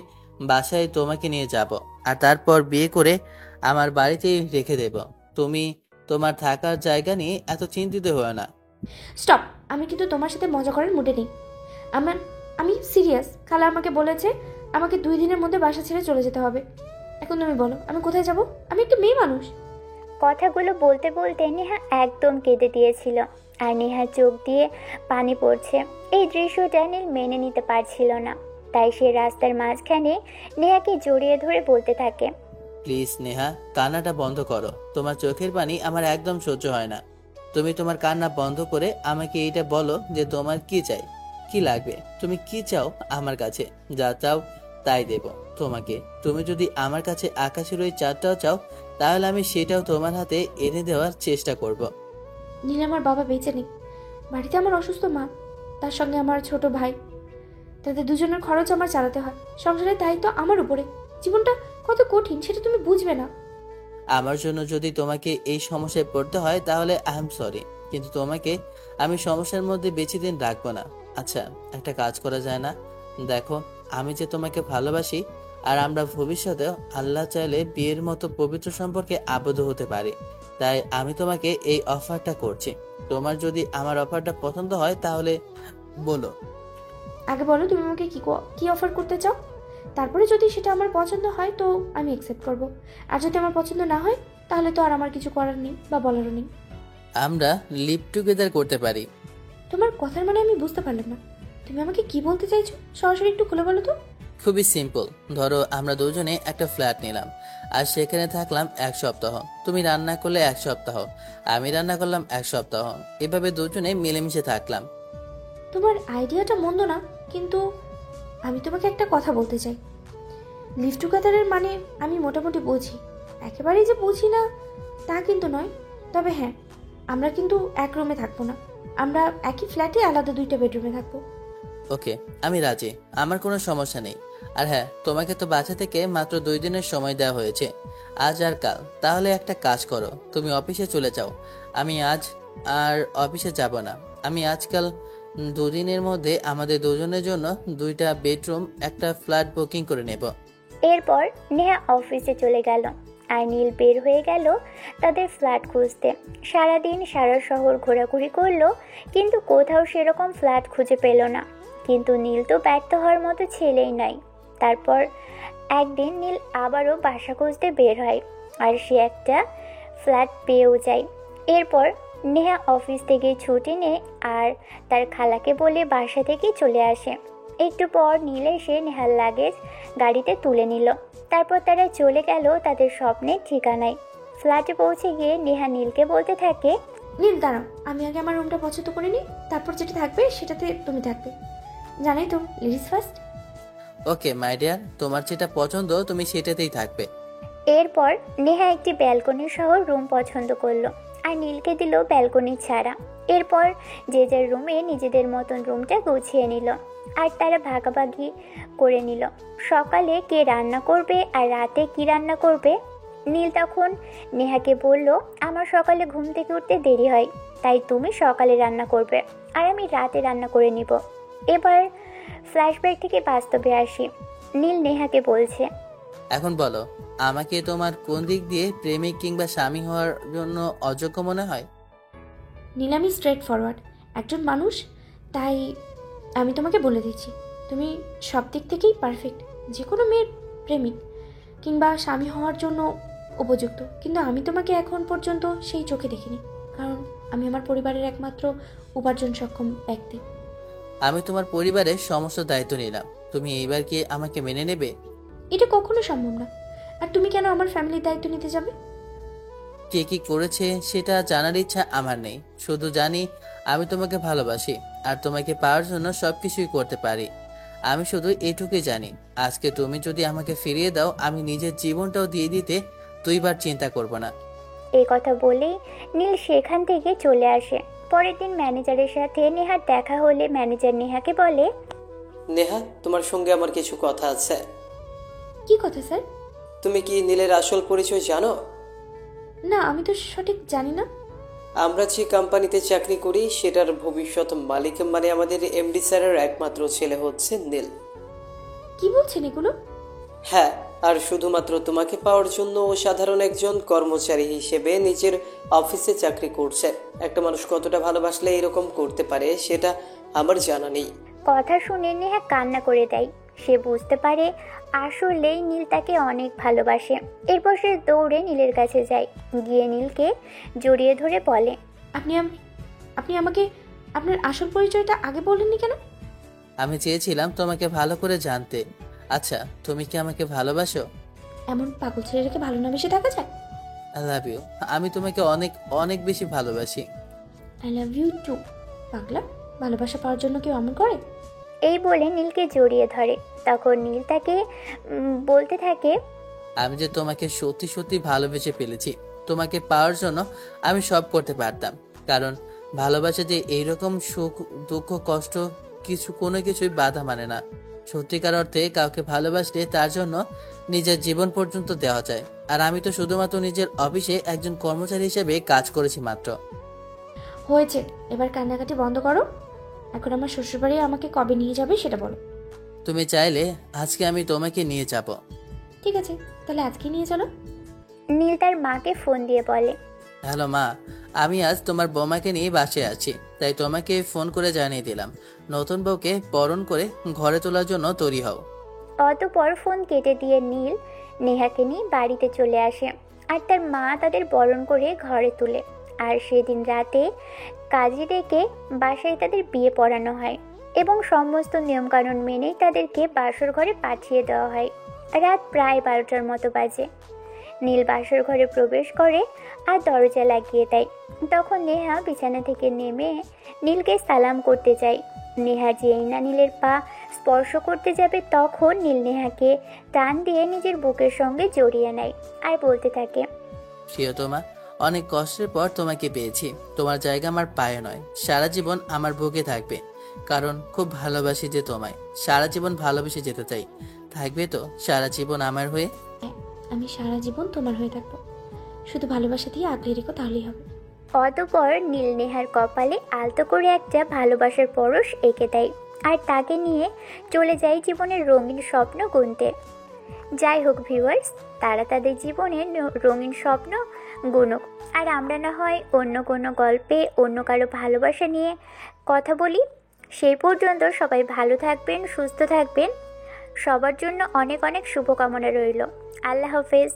বাসায় তোমাকে নিয়ে যাব, আর তারপর বিয়ে করে আমার বাড়িতেই রেখে দেব। তুমি তোমার থাকার জায়গা নিয়ে এত চিন্তিত হও না। স্টপ! আমি কিন্তু তোমার সাথে মজা করার মুডে নেই। আমি সিরিয়াস। খালা আমাকে বলেছে আমাকে 2 দিনের মধ্যে বাসা ছেড়ে চলে যেতে হবে। এখন তুমি বলো আমি কোথায় যাব? আমি একটা মেয়ে মানুষ। কথাগুলো বলতে বলতে নেহা একদম কেঁদে দিয়েছিল। আর নেহার চোখ দিয়ে পানি পড়ছে। এই দৃশ্যটা নীল মেনে নিতে পারছিল না, তাই সে রাস্তার মাঝখানে নেহাকে জড়িয়ে ধরে বলতে থাকে, প্লিজ নেহা, কান্নাটা বন্ধ করো। তোমার চোখের পানি আমার একদম সহ্য হয় না। তুমি তোমার কান্না বন্ধ করে আমাকে এইটা বলো যে তোমার কি চাই, কি লাগবে, তুমি কি চাও আমার কাছে। যা চাও তাই দেব তোমাকে। তুমি যদি আমার কাছে আকাশের ওই চাঁদটাও চাও, তাহলে আমি সেটাও তোমার হাতে এনে দেওয়ার চেষ্টা করব। নীল, আমার বাবা বেঁচে নেই। বাড়িতে আমার অসুস্থ মা, তার সঙ্গে আমার ছোট ভাই। তাদের দুজনের খরচ আমার চালাতে হয়। সংসারের দায়িত্ব আমার উপরে। জীবনটা কত কঠিন সেটা তুমি বুঝবে না। আমার জন্য যদি তোমাকে এই সমস্যায় পড়তে হয় তাহলে আই এম সরি, কিন্তু তোমাকে আমি সমস্যার মধ্যে বেশি দিন রাখবো না। আচ্ছা, একটা কাজ করা যায় না? দেখো, আমি যে তোমাকে ভালোবাসি, আর আমরা ভবিষ্যতেও আল্লাহ চাইলে বিয়ের মতো পবিত্র সম্পর্কে আবদ্ধ হতে পারি। তাই আমি তোমাকে এই অফারটা করছি। তোমার যদি আমার অফারটা পছন্দ হয় তাহলে বলো। আগে বলো তুমি আমাকে কি অফার করতে চাও, তারপরে যদি সেটা আমার পছন্দ হয় তো আমি অ্যাকসেপ্ট করব। আর যদি আমার পছন্দ না হয় তাহলে তো আর আমার কিছু করার নেই বা বলারও নেই। আমরা লিভ টুগেদার করতে পারি। তোমার কথার মানে আমি বুঝতে পারলাম না। তুমি আমাকে কি বলতে চাইছো সরাসরি একটু খুলে বলো তো। খুবই সিম্পল। ধরো আমরা দুজনে একটা ফ্ল্যাট নিলাম, আর সেখানে থাকলাম 1 সপ্তাহ। তুমি রান্না করলে 1 সপ্তাহ, আমি রান্না করলাম 1 সপ্তাহ। এভাবে দুজনে মিলেমিশে থাকলাম। তোমার আইডিয়াটা মন্দ না, কিন্তু আমি তোমাকে একটা কথা বলতে চাই। লিভ টুগেদারের মানে আমি মোটামুটি বুঝি, একেবারেই যে বুঝি না তা কিন্তু নয়। তবে হ্যাঁ, আমরা কিন্তু এক রুমে থাকবো না, আমরা একই ফ্ল্যাটে আলাদা 2টা বেডরুমে থাকবো। ওকে, আমি রাজি, আমার কোনো সমস্যা নেই। আর হ্যাঁ, তোমাকে তো বাসা থেকে মাত্র 2 দিনের সময় দেওয়া হয়েছে, আজ আর কাল। তাহলে একটা কাজ করো, তুমি অফিসে চলে যাও। আমি আজ আর অফিসে যাব না। আমি আজকাল দুদিনের মধ্যে আমাদের দুজনের জন্য 2টা বেডরুম একটা ফ্ল্যাট বুকিং করে নেব। এরপর নেহা অফিসে চলে গেল আর নীল বের হয়ে গেল তাদের ফ্ল্যাট খুঁজতে। সারাদিন সারা শহর ঘোরাঘুরি করলো, কিন্তু কোথাও সেরকম ফ্ল্যাট খুঁজে পেল না। কিন্তু নীল তো ব্যর্থ হওয়ার মতো ছেলেই নয়। তারপর একদিন নীল আবারও বাসা খুঁজতে বের হয় আর সে একটা ফ্ল্যাট পেয়েও যায়। এরপর নেহা অফিস থেকে ছুটি নেয় আর তার খালাকে বলে বাসা থেকে চলে আসে। একটু পর নীল এসে নেহার লাগেজ গাড়িতে তুলে নিল। তারপর তারা চলে গেল তাদের স্বপ্নের ঠিকানায়। ফ্ল্যাটে পৌঁছে গিয়ে নেহা নীলকে বলতে থাকে, নীল দাঁড়াও, আমি আগে আমার রুমটা পছন্দ করে নিই, তারপর যেটা থাকবে সেটাতে তুমি থাকবে। জানাই তো, ladies first. Okay my dear, তোমার যেটা পছন্দ তুমি সেটাতেই থাকবে। এরপর নেহা একটি ব্যালকনি সহ রুম পছন্দ করলো আর নীলকে দিল ব্যালকনি ছাড়া। এরপর যে যার রুমে নিজেদের মতন রুমটা গুছিয়ে নিল আর তারা ভাগাভাগি করে নিল সকালে কে রান্না করবে আর রাতে কি রান্না করবে। নীল তখন নেহাকে বলল, আমার সকালে ঘুম থেকে উঠতে দেরি হয়, তাই তুমি সকালে রান্না করবে আর আমি রাতে রান্না করে নিব। এবার ফ্ল্যাশব্যাক থেকে বাস্তবে আসি। নীল নেহাকে বলছে, এখন বলো, আমাকে তোমার কোন দিক দিয়ে প্রেমিক কিংবা স্বামী হওয়ার জন্য অযোগ্য মনে হয়? নীল, আমি স্ট্রেট ফরওয়ার্ড একজন মানুষ, তাই আমি তোমাকে বলে দিচ্ছি, তুমি সব দিক থেকেই পারফেক্ট, যে কোনো মেয়ের প্রেমিক কিংবা স্বামী হওয়ার জন্য উপযুক্ত। কিন্তু আমি তোমাকে এখন পর্যন্ত সেই চোখে দেখিনি, কারণ আমি আমার পরিবারের একমাত্র উপার্জন সক্ষম ব্যক্তি। আমি তোমার পরিবারের সমস্ত দায়িত্ব নিলাম, তুমি এইবার কি আমাকে মেনে নেবে? এটা কখনো সম্ভব না। আর তুমি কেন আমার ফ্যামিলির দায়িত্ব নিতে যাবে? কে কি করেছে সেটা জানার ইচ্ছা আমার নেই, শুধু জানি আমি তোমাকে ভালোবাসি আর তোমাকে পাওয়ার জন্য সবকিছুই করতে পারি। আমি শুধু এটুকুই জানি, আজকে তুমি যদি আমাকে ফিরিয়ে দাও, আমি নিজের জীবনটাও দিয়ে দিতে 2বার চিন্তা করব না। এই কথা বলেই নীল সেখান থেকে চলে আসে। পরের দিন ম্যানেজারের সাথে নেহার দেখা হলে ম্যানেজার নেহাকে বলে, নেহা, তোমার সঙ্গে আমার কিছু কথা আছে। কি কথা স্যার? তুমি কি নীলের আসল পরিচয় জানো? না, আমি তো সঠিক জানি না। আমরা যে কোম্পানিতে চাকরি করি সেটার ভবিষ্যৎ মালিক মানে আমাদের এমডি স্যারের একমাত্র ছেলে হচ্ছে নীল। কি বলছেন এগুলো? হ্যাঁ, আর শুধুমাত্র তোমাকে পাওয়ার জন্য ও সাধারণ একজন কর্মচারী হিসেবে নিজের অফিসে চাকরি করছে। একটা মানুষ কতটা ভালোবাসলে এরকম করতে পারে সেটা আমার জানা নেই। কথা শুনে নেহা কান্না করে দেয়। সে বুঝতে পারে আসলেই নীল তাকে অনেক ভালোবাসে। এরপর সে দৌড়ে নীলের কাছে যায়, গিয়ে নীলকে জড়িয়ে ধরে বলে, আপনি আমাকে আপনার আসল পরিচয়টা আগে বলেননি কেন? আমি চেয়েছিলাম তোমাকে ভালো করে জানতে। আচ্ছা, তুমি কি আমাকে ভালোবাসো? এমন পাগল ছেলেটাকে ভালো না বেশি থাকা যায়? I love you. আমি তোমাকে অনেক অনেক বেশি ভালোবাসি। I love you too. পাগলা, ভালোবাসা পাওয়ার জন্য কেউ এমন করে? এই বলে নীলকে জড়িয়ে ধরে। তখন নীল তাকে বলতে থাকে, আমি যে তোমাকে সত্যি সত্যি ভালোবেসে ফেলেছি। তোমাকে পাওয়ার জন্য আমি সব করতে পারতাম, কারণ ভালোবাসা যে এইরকম সুখ দুঃখ কষ্ট কোনো কিছুই বাধা মানে না। সত্যিকার অর্থে কাউকে ভালোবাসলে তার জন্য নিজের জীবন পর্যন্ত দেওয়া যায়। আর আমি তো শুধুমাত্র নিজের অফিসে একজন কর্মচারী হিসেবে কাজ করেছি মাত্র। হয়েছে, এবার কান্নাকাটি বন্ধ করো। এখন আমার শ্বশুরবাড়ি আমাকে কবে নিয়ে যাবে সেটা বলো। তুমি চাইলে আজকে আমি তোমাকে নিয়ে যাব। ঠিক আছে, তাহলে আজকে নিয়ে চলো। নীল তার মাকে ফোন দিয়ে বলে, হ্যালো মা, আমি আজ তোমার বৌমাকে নিয়ে বাসায় আছি, তাই তোমাকে ফোন করে জানিয়ে দিলাম নতুন বউকে বরণ করে ঘরে তোলার জন্য তৈরি হও। অতঃপর ফোন কেটে দিয়ে নীল নেহাকে নিয়ে বাড়িতে চলে আসে আর তার মা তাদের বরণ করে ঘরে তুলে। আর সেদিন রাতে কাজী ডেকে বাসায় তাদের বিয়ে পড়ানো হয় এবং সমস্ত নিয়মকানুন মেনেই তাদেরকে বাসর ঘরে পাঠিয়ে দেওয়া হয়। রাত প্রায় 12টার মতো বাজে। নীল বাসর ঘরে প্রবেশ করে আর দরজা লাগিয়ে দেয়। তখন নেহা বিছানা থেকে নেমে নীলকে সালাম করতে যায়। নেহা যেই না নীলের পা স্পর্শ করতে যাবে, তখন নীল নেহাকে টান দিয়ে নিজের বুকের সঙ্গে জড়িয়ে নেয় আর বলতে থাকে, প্রিয়তমা, অনেক কষ্টের পর তোমাকে পেয়েছি। তোমার জায়গা আমার পায়ে নয়, সারা জীবন আমার বুকে থাকবে, কারণ খুব ভালোবাসি যে তোমায়। সারা জীবন ভালোবেসে যেতে চাই। থাকবে তো সারা জীবন আমার হয়ে? আমি সারা জীবন তোমার হয়ে থাকবো, শুধু ভালোবাসা দিয়ে আগলে রেখো, তাহলেই হবে। অতঃপর নীল নেহার কপালে আলতো করে একটা ভালোবাসার পরশ এঁকে দেয় আর তাকে নিয়ে চলে যায় জীবনের রঙিন স্বপ্ন গুনতে। যাই হোক ভিউয়ার্স, তারা তাদের জীবনের রঙিন স্বপ্ন গুনুক, আর আমরা না হয় অন্য কোনো গল্পে অন্য কারো ভালোবাসা নিয়ে কথা বলি। সেই পর্যন্ত সবাই ভালো থাকবেন, সুস্থ থাকবেন। সবার জন্য অনেক অনেক শুভকামনা রইল। আল্লাহ হাফেজ।